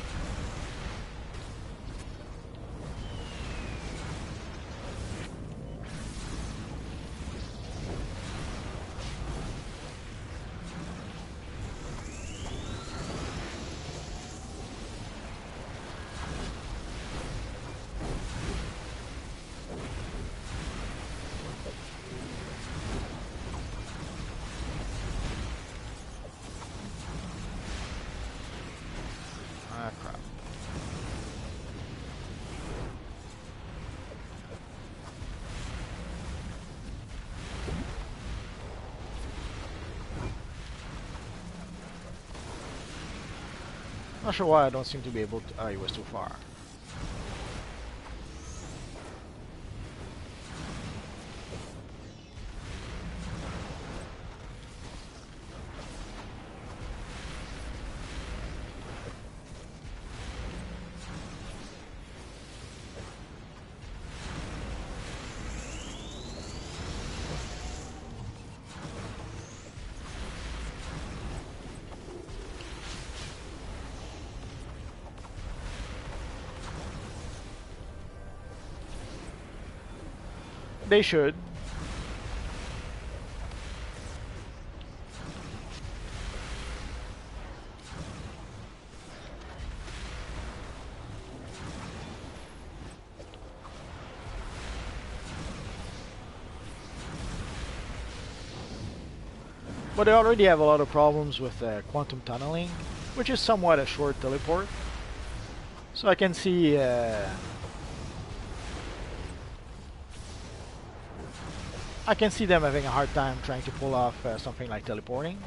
Ah, crap. Not sure why I don't seem to be able to. Oh, he was too far. They should. But they already have a lot of problems with quantum tunneling, which is somewhat a short teleport. So I can see them having a hard time trying to pull off something like teleporting.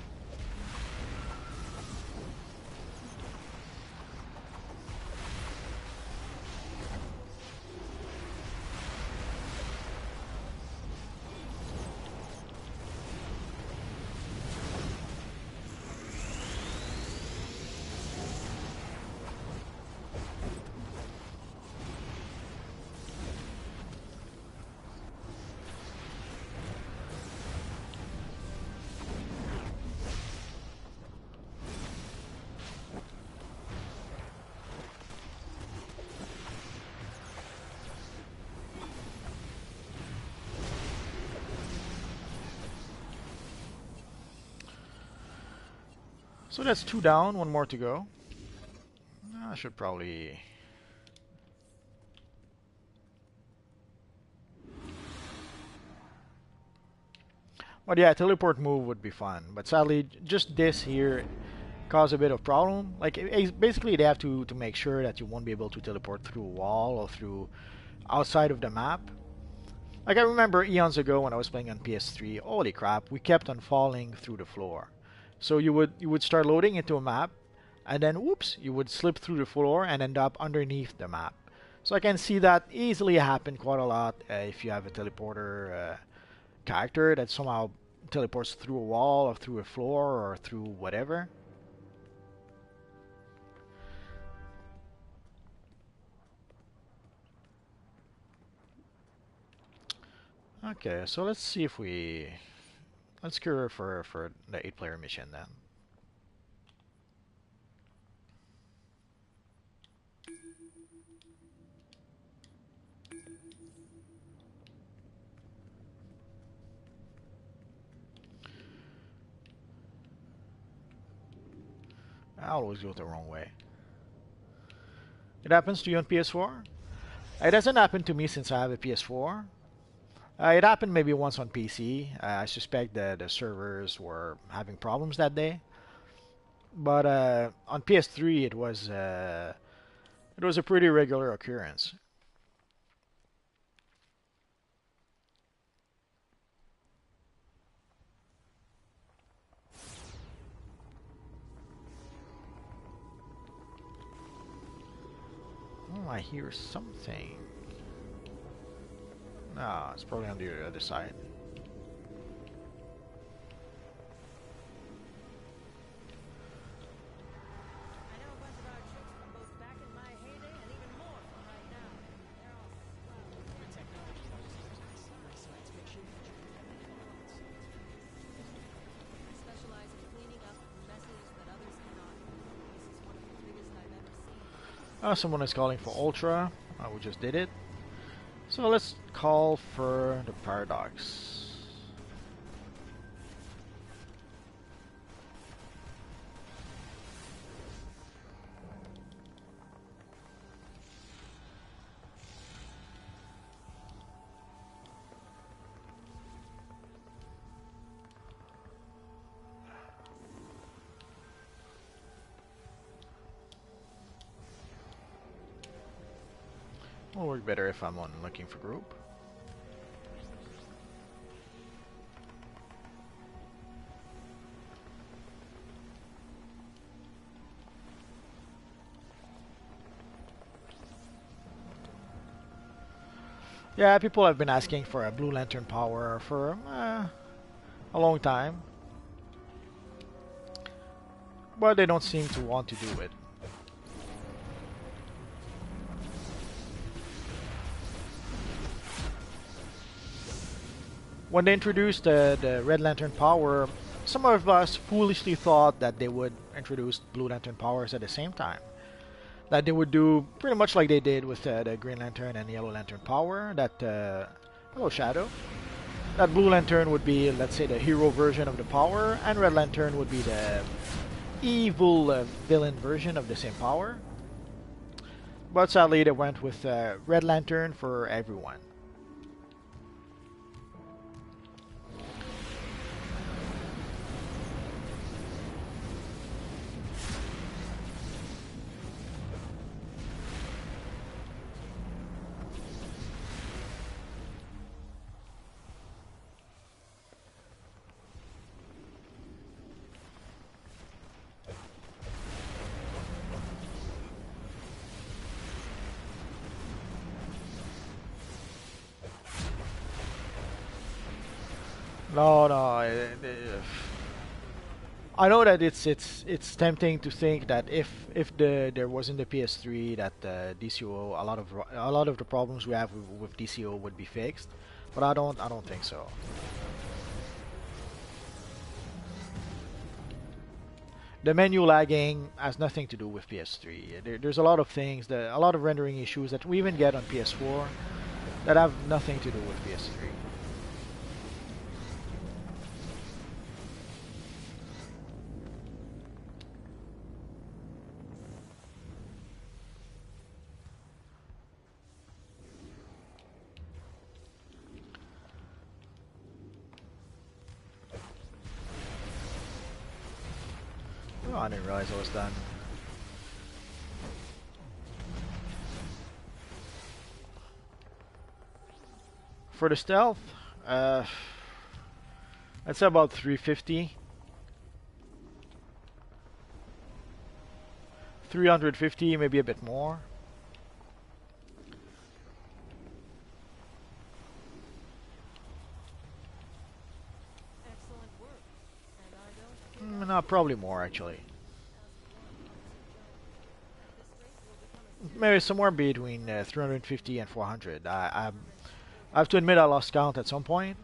So that's 2 down, 1 more to go. I should probably... But yeah, teleport move would be fun. But sadly, just this here cause a bit of problem. Like, basically they have to make sure that you won't be able to teleport through a wall or through outside of the map. Like I remember eons ago when I was playing on PS3, holy crap, we kept on falling through the floor. So you would start loading into a map, and then whoops, you would slip through the floor and end up underneath the map. So I can see that easily happen quite a lot if you have a teleporter character that somehow teleports through a wall or through a floor or through whatever. Okay, so let's see if let's go for the 8-player mission then. I always go the wrong way. It happens to you on PS4? It doesn't happen to me since I have a PS4. It happened maybe once on PC. I suspect that the servers were having problems that day. But on PS3, it was a pretty regular occurrence. Oh, I hear something. No, it's probably on the other side. I know a bunch of our tricks from both back in my heyday and even more from right now. They're all I specialize in cleaning up messes that others cannot. This is one of the biggest I've ever seen. Someone is calling for Ultra. We just did it. So let's call for the Paradox. Will work better if I'm on looking for group. Yeah, people have been asking for a Blue Lantern power for a long time, but they don't seem to want to do it. When they introduced the Red Lantern power, some of us foolishly thought that they would introduce Blue Lantern powers at the same time. That they would do pretty much like they did with the Green Lantern and Yellow Lantern power. That hello Shadow. That Blue Lantern would be, let's say, the hero version of the power, and Red Lantern would be the evil villain version of the same power. But sadly, they went with Red Lantern for everyone. No, no. I know that it's tempting to think that if there wasn't the PS3, that DCUO, a lot of the problems we have with DCUO would be fixed, but I don't think so. The menu lagging has nothing to do with PS3. There's a lot of things, a lot of rendering issues that we even get on PS4 that have nothing to do with PS3. Oh, I didn't realize I was done. For the stealth, uh, I'd say about 350. 350, maybe a bit more. Excellent work. And I don't give up. No, probably more actually. At this rate, we'll become a Maybe somewhere between 350 and 400. I have to admit I lost count at some point.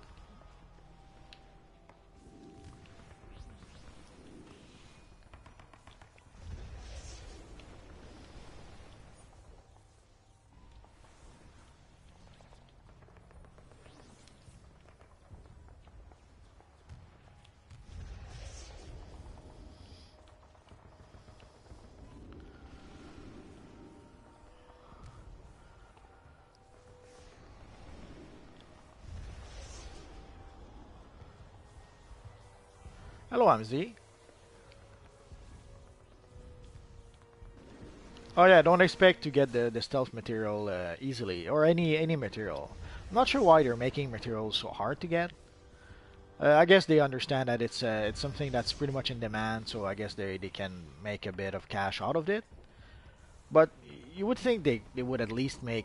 Hello, MZ. Oh yeah, don't expect to get the stealth material easily, or any material. I'm not sure why they're making materials so hard to get. I guess they understand that it's something that's pretty much in demand, so I guess they can make a bit of cash out of it. But you would think they would at least make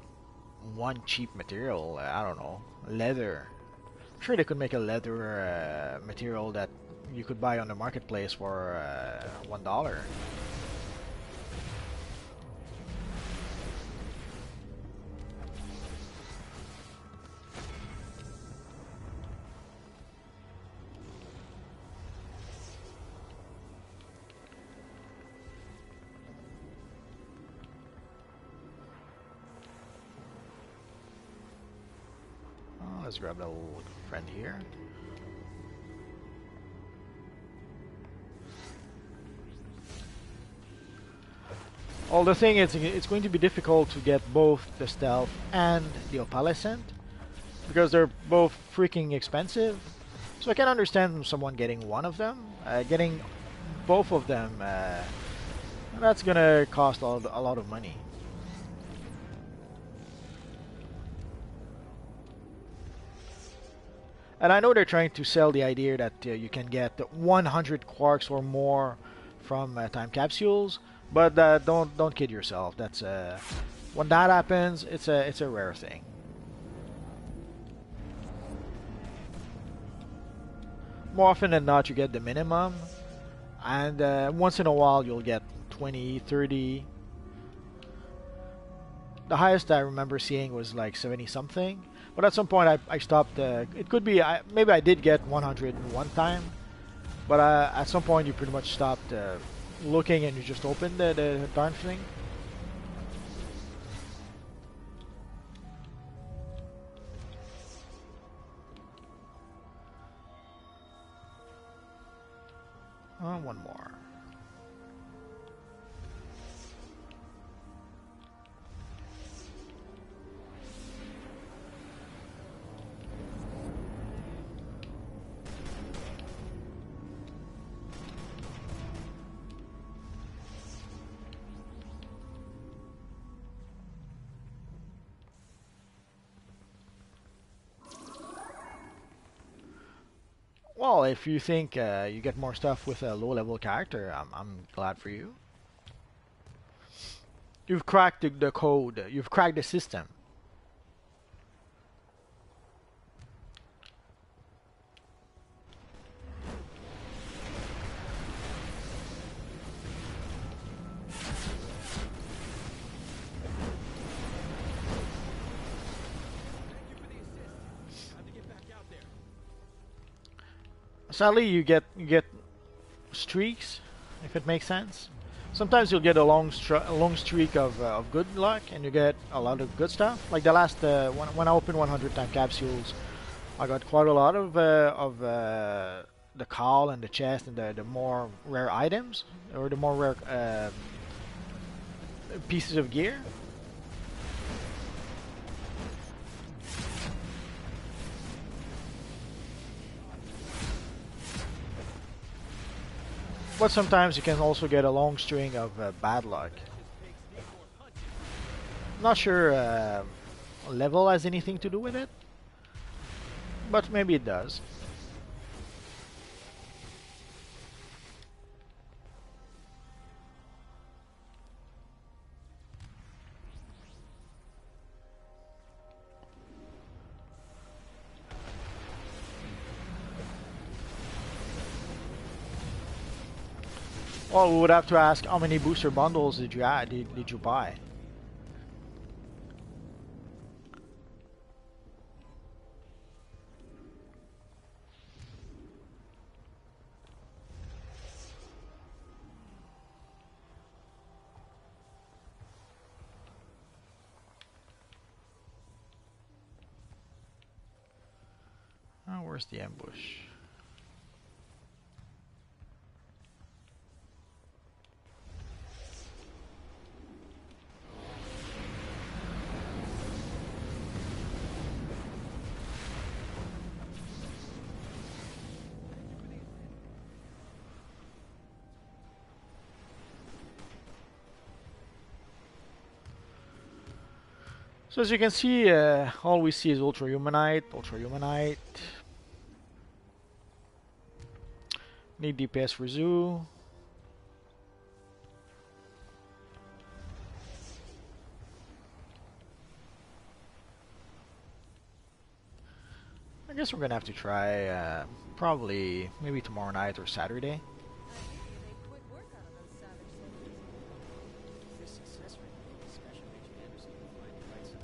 one cheap material. I don't know, leather. I'm sure they could make a leather material that you could buy on the marketplace for $1. Oh, let's grab that little friend here. Well, the thing is, it's going to be difficult to get both the stealth and the opalescent because they're both freaking expensive. So I can understand someone getting one of them. Getting both of them, that's gonna cost a lot of money. And I know they're trying to sell the idea that you can get 100 quarks or more from time capsules, but don't kid yourself. That's when that happens, it's a rare thing. More often than not, you get the minimum, and once in a while you'll get 20, 30. The highest I remember seeing was like 70 something. But at some point I stopped. It could be maybe I did get 100 one time, but at some point you pretty much stopped looking and you just opened the darn thing. One more. Well, if you think you get more stuff with a low-level character, I'm glad for you. You've cracked the code. You've cracked the system. Sadly, you get streaks, if it makes sense. Sometimes you'll get a long streak of good luck, and you get a lot of good stuff. Like the last when I opened 100 time capsules, I got quite a lot of the call and the chest and the more rare items or the more rare pieces of gear. But sometimes you can also get a long string of bad luck. Not sure level has anything to do with it, but maybe it does. Well, we would have to ask how many booster bundles did you add? Did you buy? Oh, where's the ambush? So as you can see, all we see is Ultra Humanite, Ultra Humanite. Need DPS for Zoo. I guess we're gonna have to try probably maybe tomorrow night or Saturday. I hear you made quick work out of those savage soldiers. This success rate in the special agent Anderson will find the right side.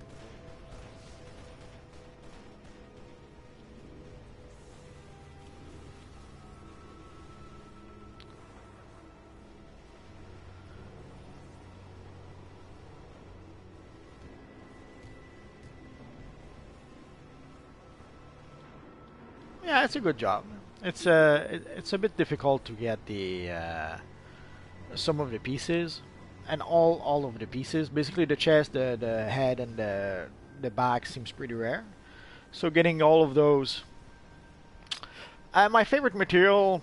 Yeah, it's a good job. It's a bit difficult to get the some of the pieces, and all of the pieces. Basically, the chest, the head, and the back seems pretty rare. So getting all of those. My favorite material,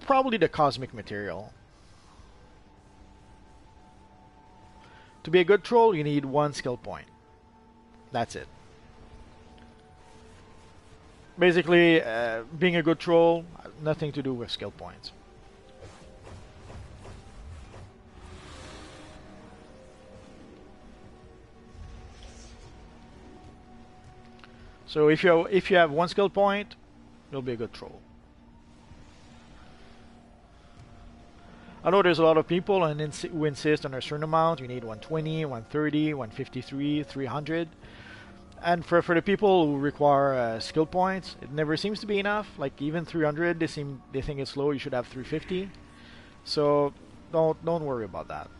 probably the cosmic material. To be a good troll, you need one skill point. That's it. Basically, being a good troll, nothing to do with skill points. So if you have one skill point, you'll be a good troll. I know there's a lot of people who insist on a certain amount. You need 120, 130, 153, 300. And for the people who require skill points, it never seems to be enough. Like even 300, they think it's low. You should have 350. So don't worry about that.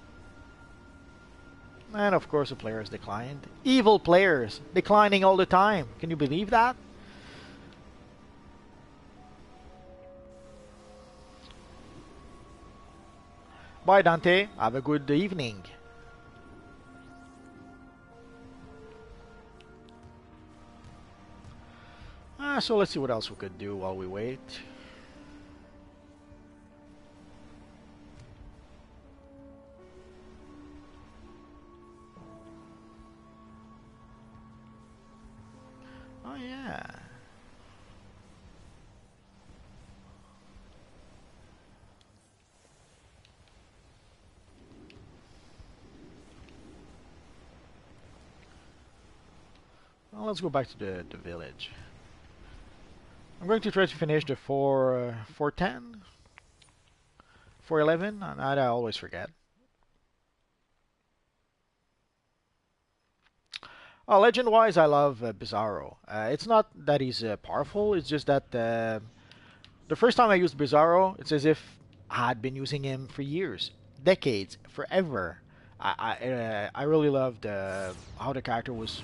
And of course, the players declined. Evil players declining all the time. Can you believe that? Bye, Dante. Have a good evening. So let's see what else we could do while we wait. Oh yeah. Well, let's go back to the village. I'm going to try to finish the 410, 411, and I always forget. Legend-wise, I love Bizarro. It's not that he's powerful, it's just that the first time I used Bizarro, it's as if I had been using him for years, decades, forever. I really loved how the character was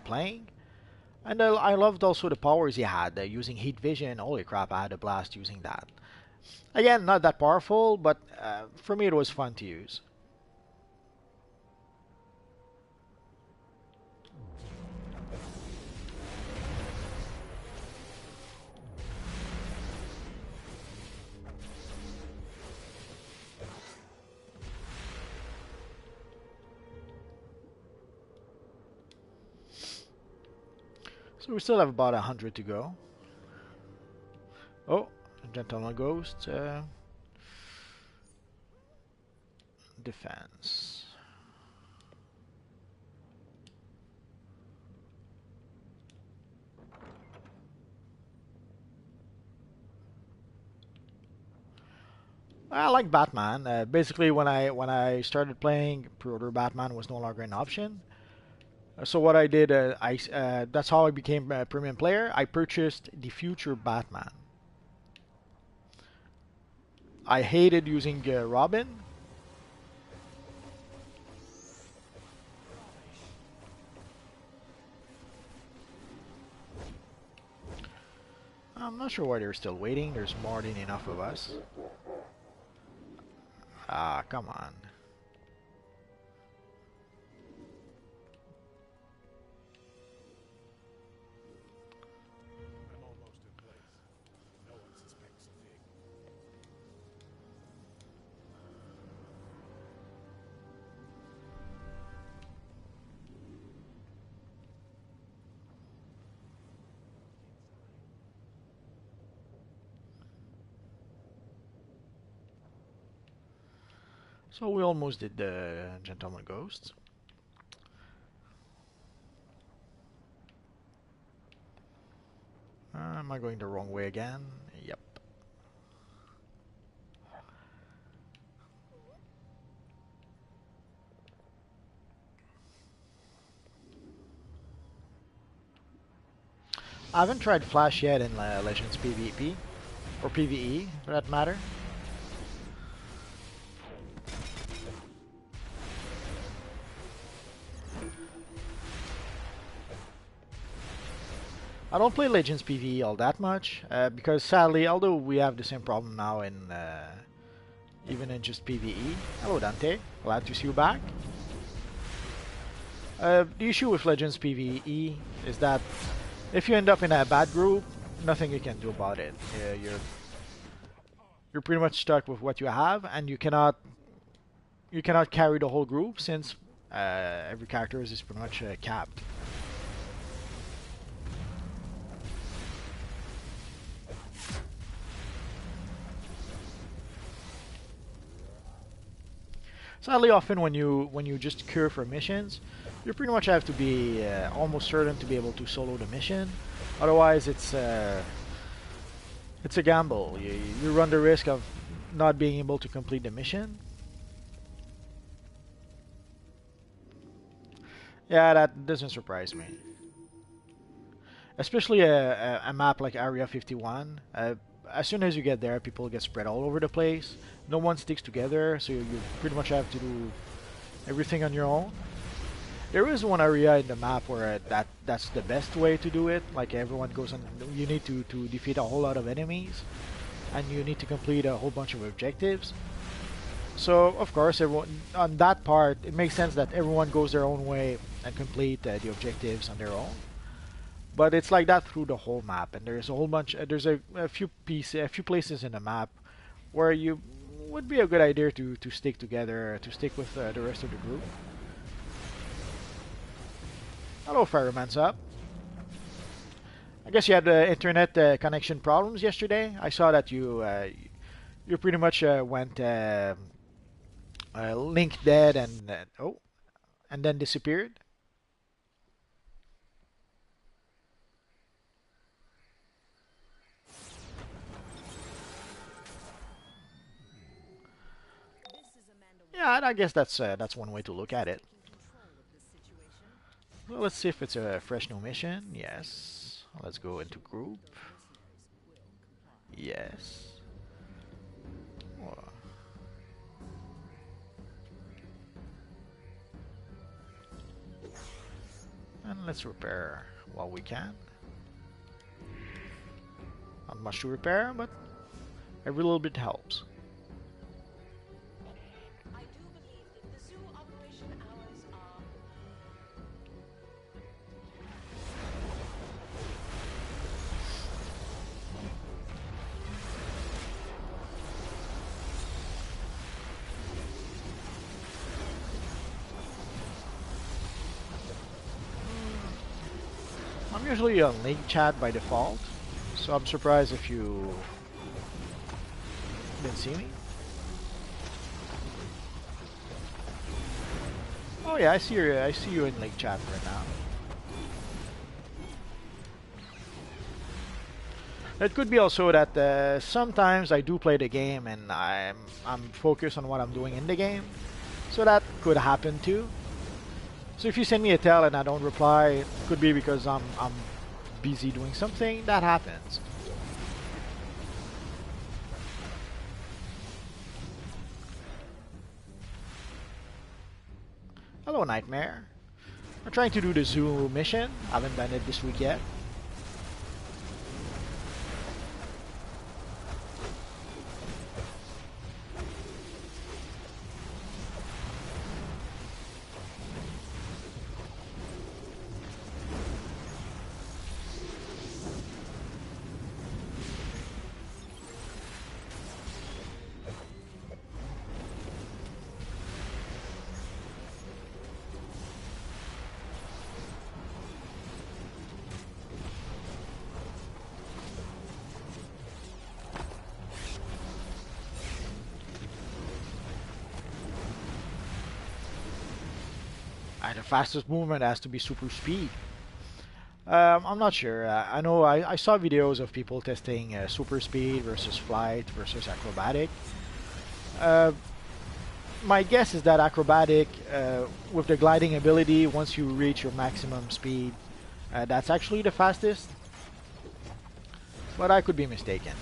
playing. And I loved also the powers he had, using heat vision. Holy crap, I had a blast using that. Again, not that powerful, but for me it was fun to use. So we still have about 100 to go. Oh, Gentleman Ghost. Defense. I like Batman. Basically, when I started playing, pre-order Batman was no longer an option. So what I did, that's how I became a premium player. I purchased the future Batman. I hated using Robin. I'm not sure why they're still waiting. There's more than enough of us. Ah, come on. I'm almost in place. No one suspects a thing. So we almost did the Gentleman Ghost. Am I going the wrong way again? Yep. I haven't tried Flash yet in Legends PvP, or PvE for that matter. I don't play Legends PvE all that much, because sadly, although we have the same problem now in even in just PvE. Hello Dante, glad to see you back. The issue with Legends PvE is that if you end up in a bad group, nothing you can do about it. You're pretty much stuck with what you have, and you cannot carry the whole group since every character is pretty much capped. Sadly, often when you just queue for missions, you pretty much have to be almost certain to be able to solo the mission. Otherwise, it's a gamble. You run the risk of not being able to complete the mission. Yeah, that doesn't surprise me. Especially a map like Area 51. As soon as you get there, people get spread all over the place. No one sticks together, so you pretty much have to do everything on your own. There is one area in the map where that's the best way to do it. Like everyone goes on, you need to defeat a whole lot of enemies, and you need to complete a whole bunch of objectives. So of course, everyone on that part, it makes sense that everyone goes their own way and complete the objectives on their own. But it's like that through the whole map, and there's a whole bunch. There's a few places in the map where you would be a good idea to stick together, to stick with the rest of the group. Hello, Fireman's up. I guess you had internet connection problems yesterday. I saw that you pretty much went link dead and then disappeared. Yeah, I guess that's one way to look at it. Well, let's see if it's a fresh new mission. Yes. Let's go into group. Yes. Oh. And let's repair what we can. Not much to repair, but every little bit helps. I do believe that the zoo operation hours are... I'm usually on link chat by default, so I'm surprised if you didn't see me. Oh yeah, I see you in link chat right now. It could be also that sometimes I do play the game and I'm focused on what I'm doing in the game, so that could happen too. So if you send me a tell and I don't reply, it could be because I'm busy doing something. That happens. Hello, Nightmare. I'm trying to do the zoo mission. Haven't done it this week yet. The fastest movement has to be super speed. I'm not sure. I know I saw videos of people testing super speed versus flight versus acrobatic. Uh, my guess is that acrobatic, with the gliding ability, once you reach your maximum speed, that's actually the fastest. But I could be mistaken.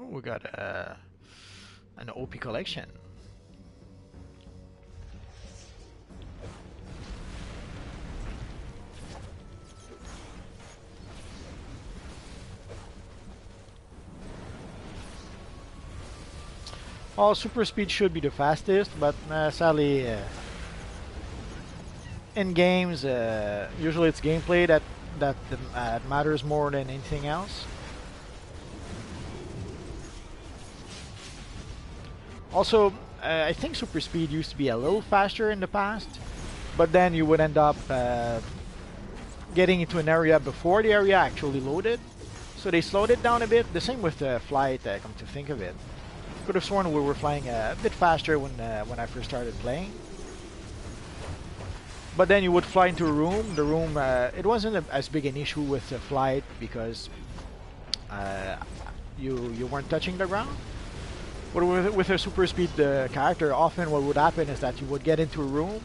Oh, we got an OP collection. All super speed should be the fastest, but sadly, in games, usually it's gameplay that matters more than anything else. Also, I think super speed used to be a little faster in the past, but then you would end up getting into an area before the area actually loaded, so they slowed it down a bit. The same with flight, come to think of it. Could have sworn we were flying a bit faster when I first started playing. But then you would fly into a room. The room, it wasn't as big an issue with the flight because you weren't touching the ground. But with a super speed character, often what would happen is that you would get into a room,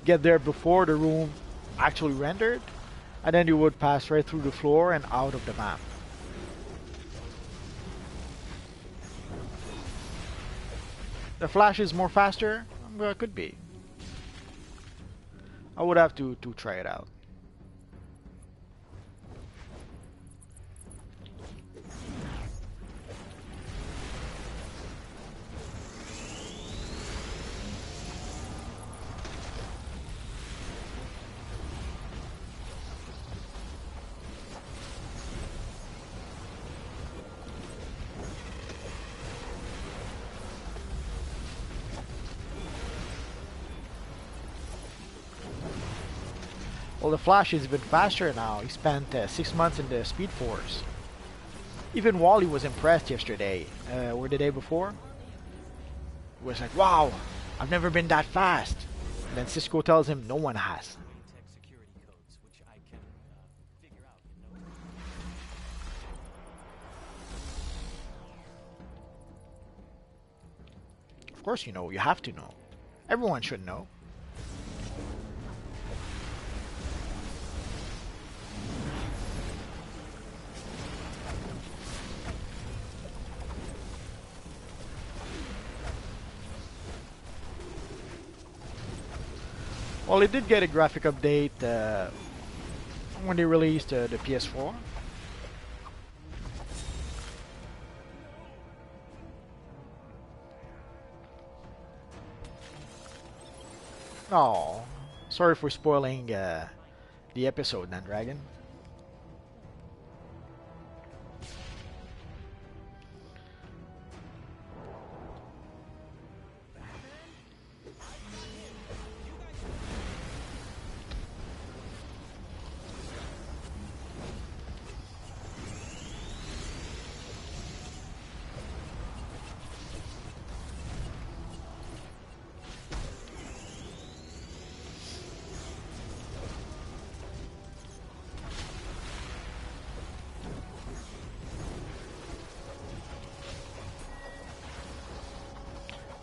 get there before the room actually rendered, and then you would pass right through the floor and out of the map. The flash is more faster? Well, it could be. I would have to try it out. Well, the Flash is a bit faster now. He spent 6 months in the Speed Force. Even Wally was impressed yesterday, or the day before. He was like, wow, I've never been that fast. And then Cisco tells him no one has. Of course you know, you have to know. Everyone should know. Well, it did get a graphic update when they released the PS4. Oh, sorry for spoiling the episode, then, Dragon.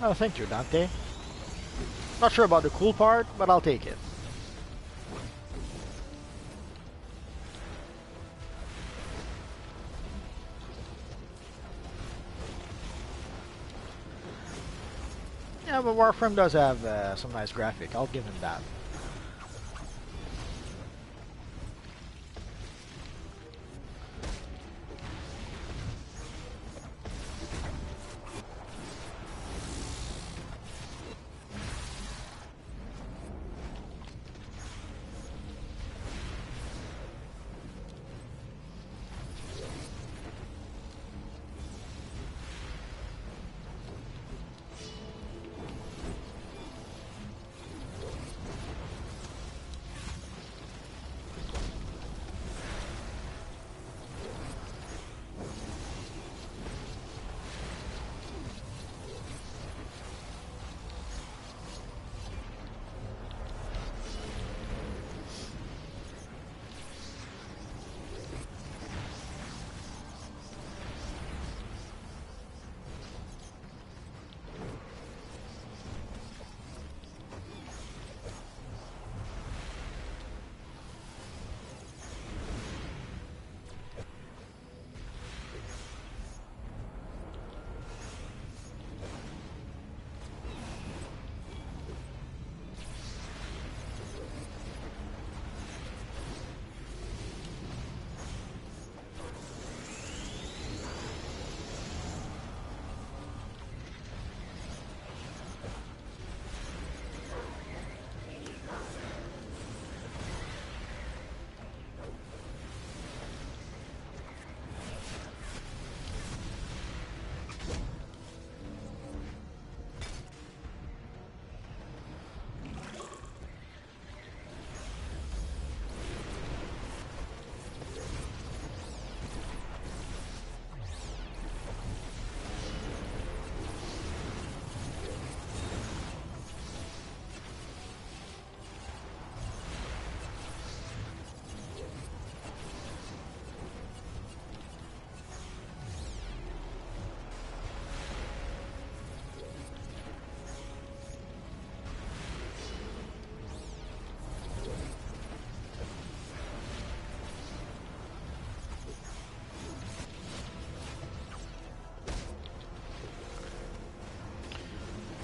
Oh, thank you, Dante. Not sure about the cool part, but I'll take it. Yeah, but Warframe does have some nice graphic. I'll give him that.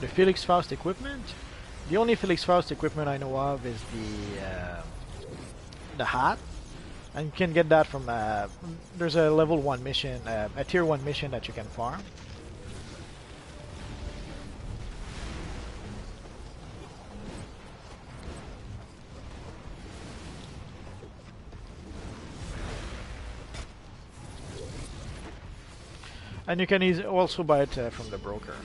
The Felix Faust equipment. The only Felix Faust equipment I know of is the hat, and you can get that from there's a level 1 mission, a tier 1 mission that you can farm. And you can also buy it from the broker.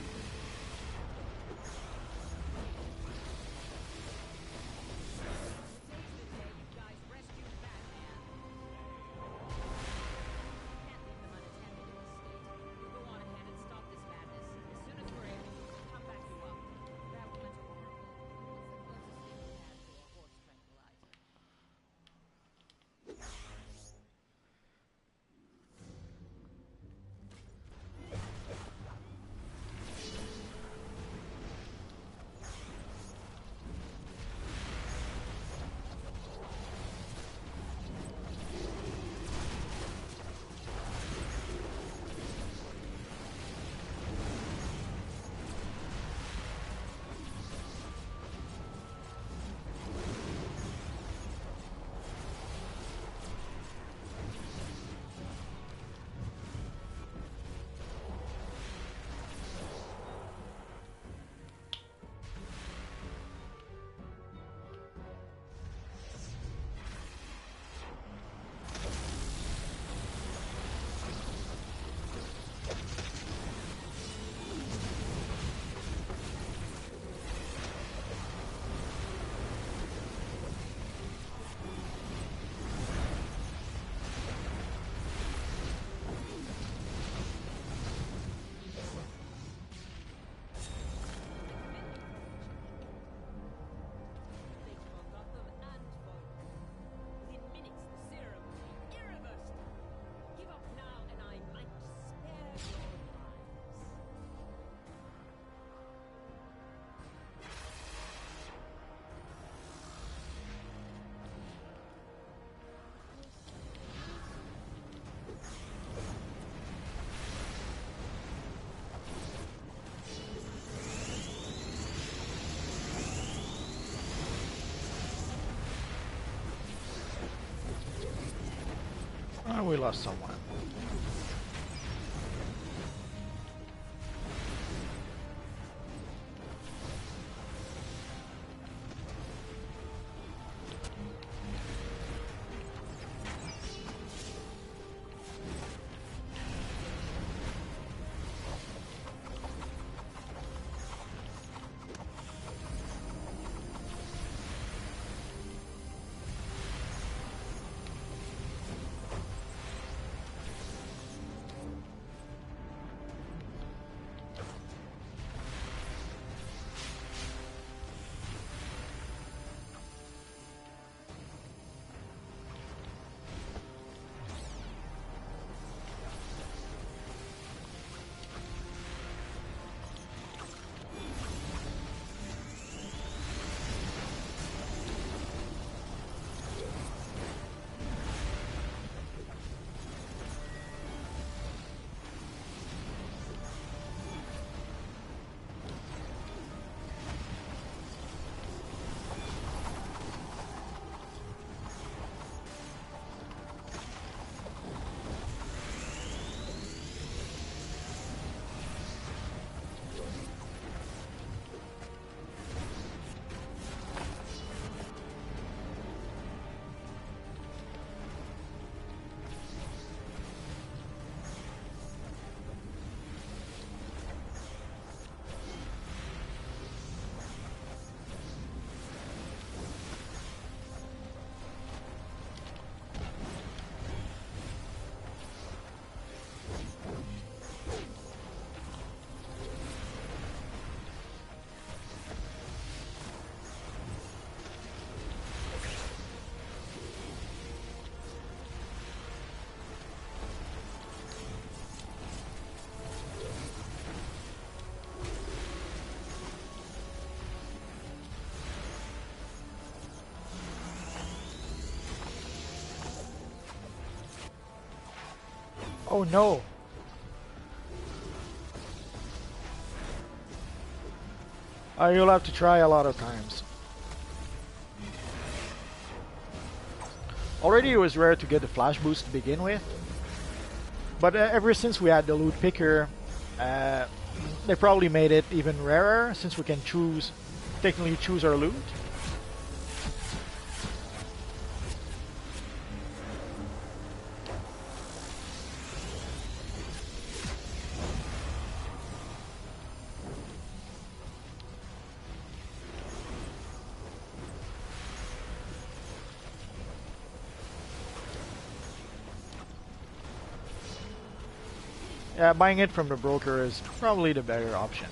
Oh, we lost someone. Oh no! You'll have to try a lot of times. Already it was rare to get the flash boost to begin with, but ever since we had the loot picker, they probably made it even rarer since we can technically choose our loot. Yeah, buying it from the broker is probably the better option.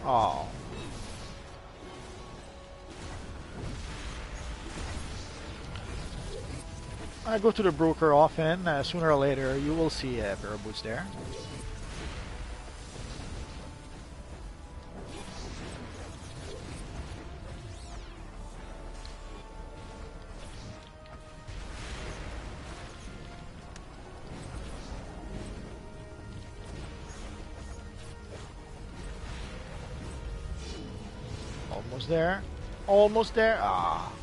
Oh. I go to the broker often. Sooner or later, you will see barrel boots there. Almost there. Almost there. Ah.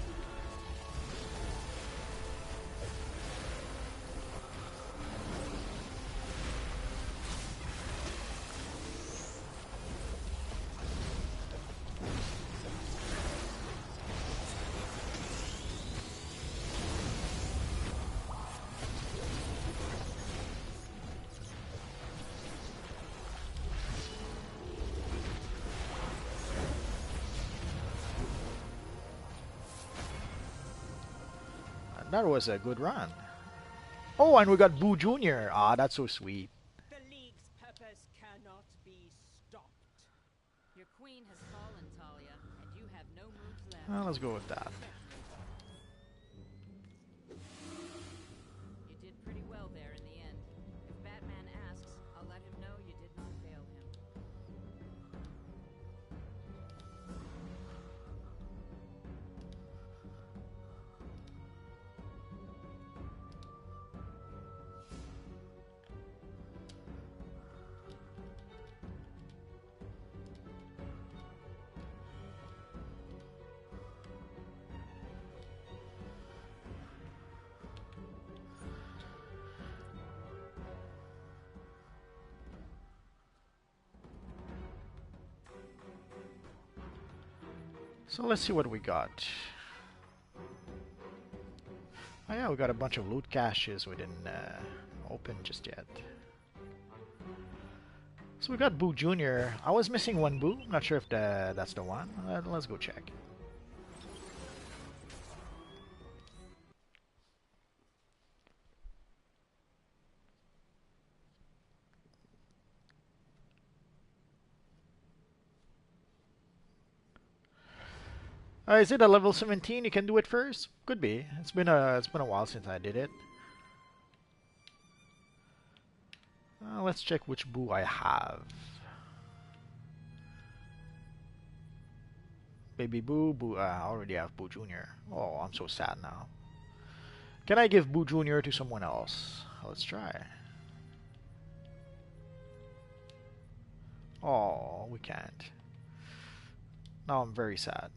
That was a good run. Oh, and we got Boo Jr. Ah, that's so sweet. The League's purpose cannot be stopped. Your queen has fallen, Talia, and you have no moves left. Let's go with that. You did pretty well there in the end. If Batman asks, I'll let him know you did not fail him. So let's see what we got. Oh yeah, we got a bunch of loot caches we didn't open just yet. So we got Boo Jr. I was missing one Boo. Not sure if that's the one. Let's go check. Is it a level 17? You can do it first? Could be. It's been a while since I did it. Let's check which Boo I have. Baby Boo, Boo. I already have Boo Jr. Oh, I'm so sad now. Can I give Boo Jr. to someone else? Let's try. Oh, we can't. Now I'm very sad.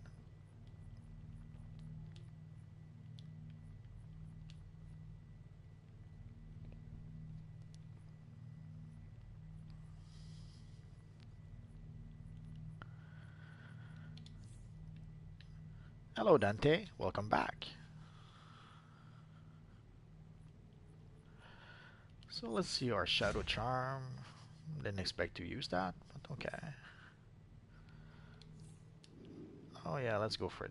Hello, Dante. Welcome back. So let's see our Shadow Charm. Didn't expect to use that, but okay. Oh yeah, let's go for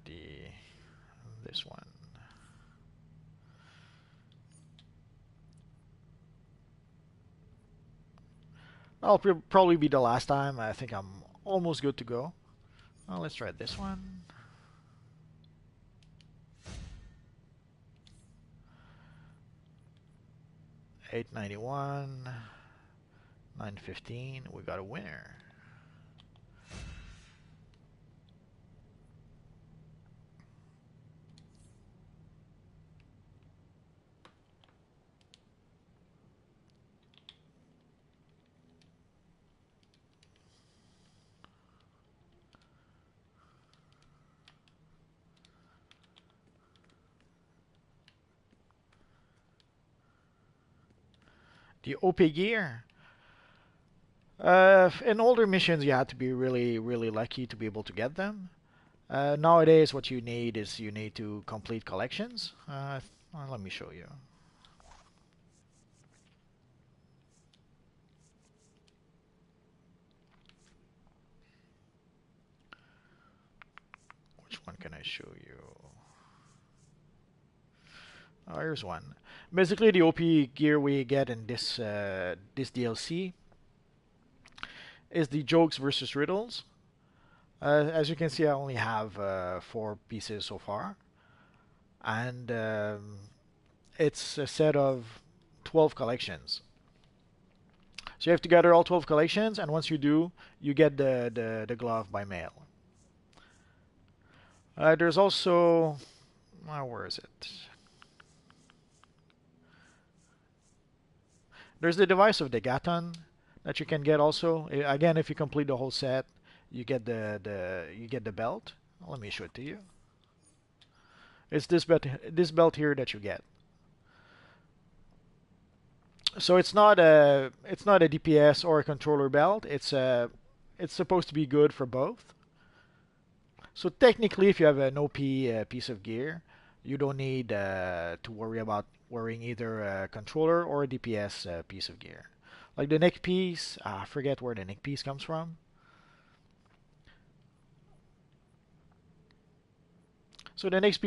this one. That'll probably be the last time. I think I'm almost good to go. Well, let's try this one. $8.91, $9.15. We got a winner. The OP gear. In older missions, you had to be really, really lucky to be able to get them. Nowadays, what you need is you need to complete collections. Let me show you. Which one can I show you? Oh, here's one. Basically, the OP gear we get in this DLC is the jokes versus riddles. As you can see, I only have 4 pieces so far, and it's a set of 12 collections. So you have to gather all 12 collections, and once you do, you get the glove by mail. There's also, where is it? There's the device of the Gaton that you can get also. Again, if you complete the whole set, you get the belt. Let me show it to you. It's this belt here that you get. So it's not a DPS or a controller belt. It's supposed to be good for both. So technically, if you have an OP piece of gear, you don't need to worry about wearing either a controller or a DPS piece of gear. Like the neck piece, I forget where the neck piece comes from. So the neck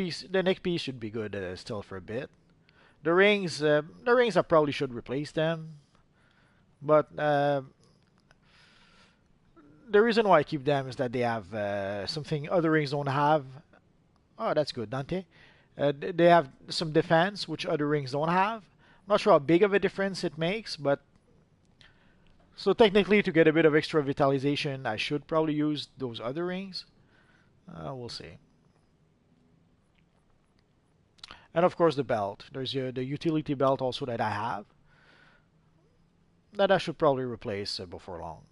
piece should be good still for a bit. The rings I probably should replace them, but the reason why I keep them is that they have something other rings don't have. Oh, that's good, Dante. They have some defense which other rings don't have. I'm not sure how big of a difference it makes, but so technically to get a bit of extra vitalization, I should probably use those other rings. We'll see. And of course the belt. There's the utility belt also that I have. That I should probably replace before long.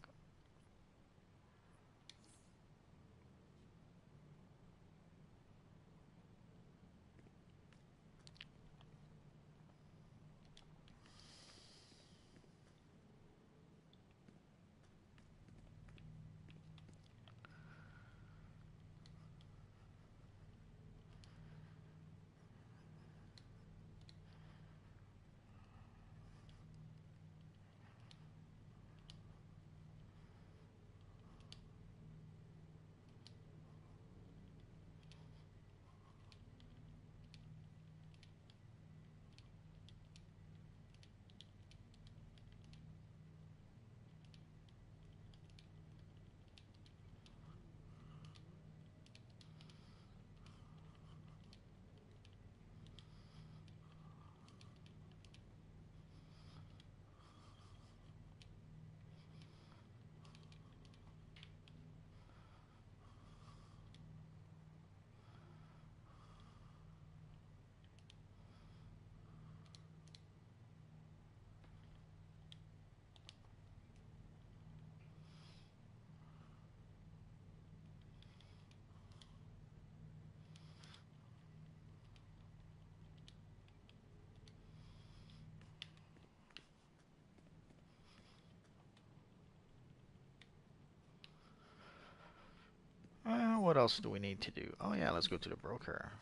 what else do we need to do? Oh yeah, let's go to the broker.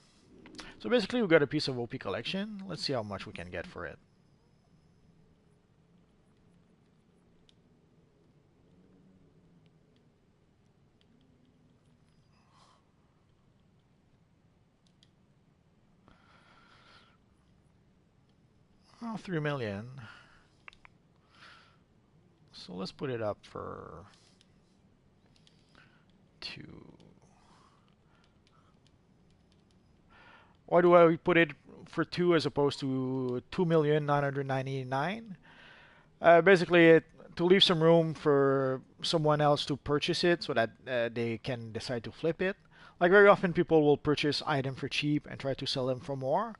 So basically we got a piece of OP collection. Let's see how much we can get for it. Oh, 3 million. So let's put it up for 2. Why do I put it for 2 as opposed to 2,999,000? Basically, to leave some room for someone else to purchase it so that they can decide to flip it. Like very often people will purchase item for cheap and try to sell them for more.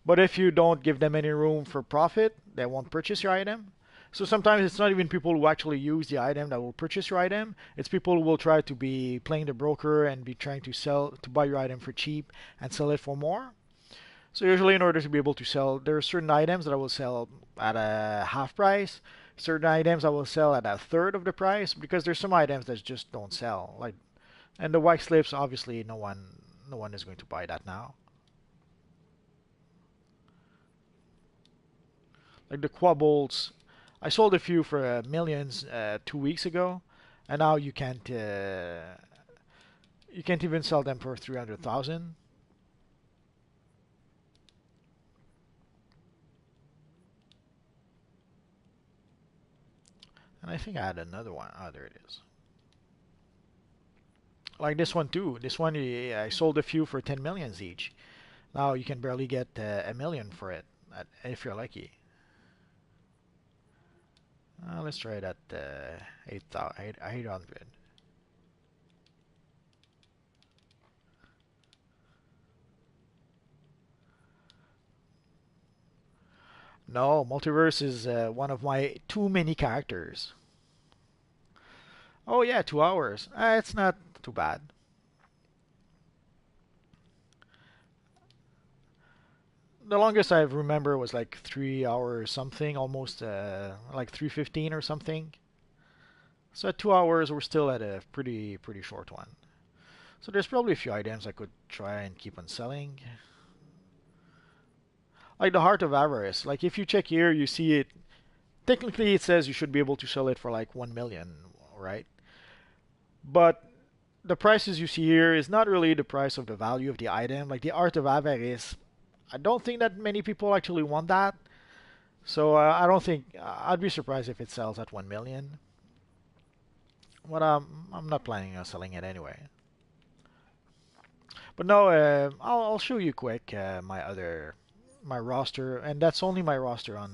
But if you don't give them any room for profit, they won't purchase your item. So sometimes it's not even people who actually use the item that will purchase your item. It's people who will try to be playing the broker and be trying to buy your item for cheap and sell it for more. So usually in order to be able to sell, there are certain items that I will sell at a half price, certain items I will sell at a third of the price because there's some items that just don't sell. Like, and the white slips, obviously no one is going to buy that now. Like the quabbles, I sold a few for millions 2 weeks ago, and now you can't even sell them for 300,000. And I think I had another one. Oh, there it is. Like this one too. This one I sold a few for 10 millions each. Now you can barely get a million for it if you're lucky. Let's try it at 800. No, Multiverse is one of my too many characters. Oh yeah, 2 hours. It's not too bad. The longest I remember was like 3 hours something, almost like 3:15 or something. So at 2 hours, we're still at a pretty short one. So there's probably a few items I could try and keep on selling. Like the Heart of Avarice. Like if you check here, you see it. Technically, it says you should be able to sell it for like 1 million, right? But the prices you see here is not really the price of the value of the item. Like the Art of Avarice, I don't think that many people actually want that. So I don't think I'd be surprised if it sells at 1 million. But I'm not planning on selling it anyway. But no, I'll show you quick my roster, and that's only my roster on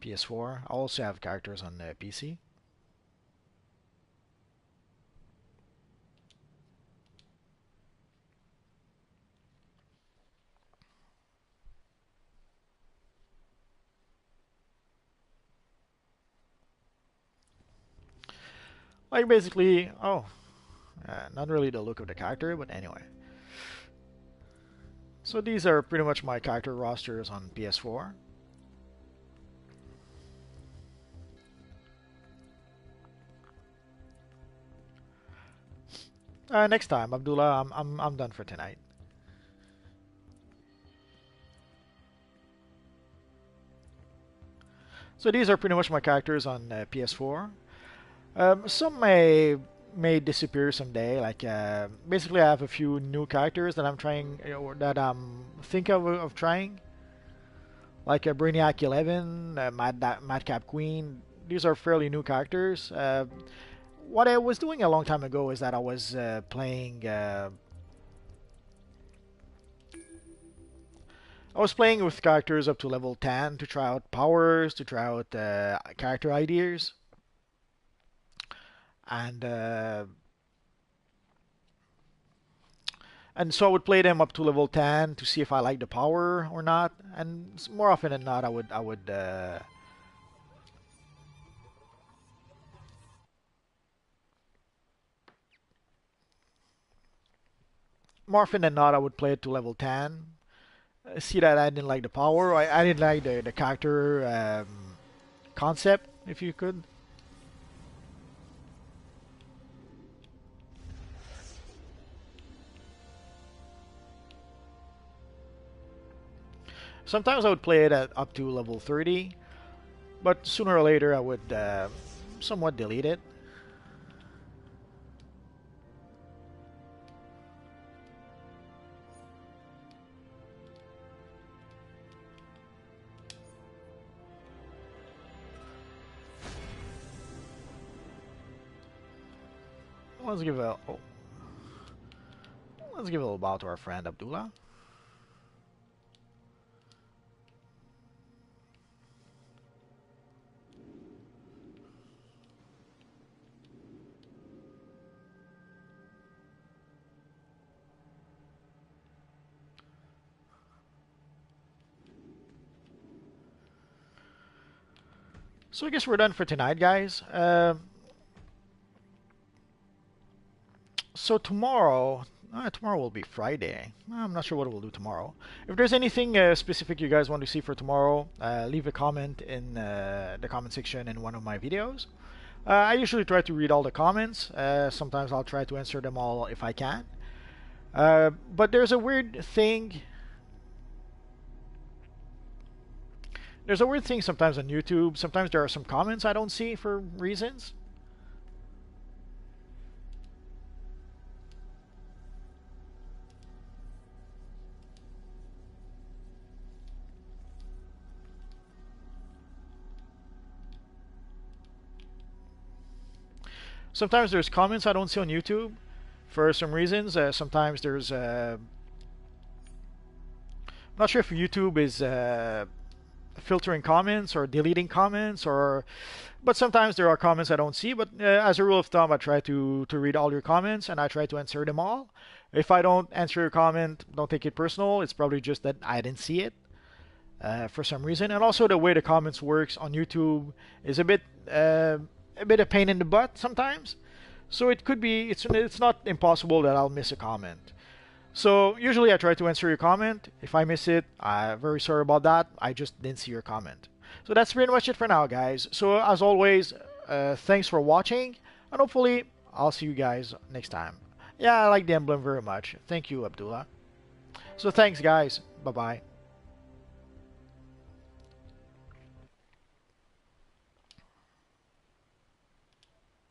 PS4. I also have characters on PC. Like basically, not really the look of the character, but anyway. So these are pretty much my character rosters on PS4. Next time, Abdullah, I'm done for tonight. So these are pretty much my characters on PS4. Some may disappear someday. Like basically, I have a few new characters that I'm trying, or that I'm thinking of trying. Like Brainiac 11, Madcap Queen. These are fairly new characters. What I was doing a long time ago is that I was playing. I was playing with characters up to level 10 to try out powers, to try out character ideas, and so I would play them up to level 10 to see if I like the power or not. And more often than not, more often than not I would play it to level 10. See that I didn't like the power. I didn't like the character concept, if you could. Sometimes I would play it at up to level 30, but sooner or later I would somewhat delete it. Let's give a let's give a little bow to our friend Abdullah. So I guess we're done for tonight, guys. So tomorrow will be Friday. I'm not sure what we'll do tomorrow. If there's anything specific you guys want to see for tomorrow, leave a comment in the comment section in one of my videos. I usually try to read all the comments. Sometimes I'll try to answer them all if I can. But there's a weird thing. There's a weird thing sometimes on YouTube. Sometimes there are some comments I don't see for reasons. Sometimes there's comments I don't see on YouTube for some reasons. Sometimes there's I'm not sure if YouTube is filtering comments or deleting comments, or but sometimes there are comments I don't see. But as a rule of thumb, I try to read all your comments and I try to answer them all. If I don't answer your comment, don't take it personal. It's probably just that I didn't see it for some reason. And also the way the comments works on YouTube is a bit a pain in the butt sometimes. So it could be it's not impossible that I'll miss a comment. So usually I try to answer your comment. If I miss it, I'm very sorry about that. I just didn't see your comment. So that's pretty much it for now, guys. So as always, thanks for watching, and hopefully I'll see you guys next time. Yeah, I like the emblem very much. Thank you, Abdullah. So thanks, guys. Bye-bye.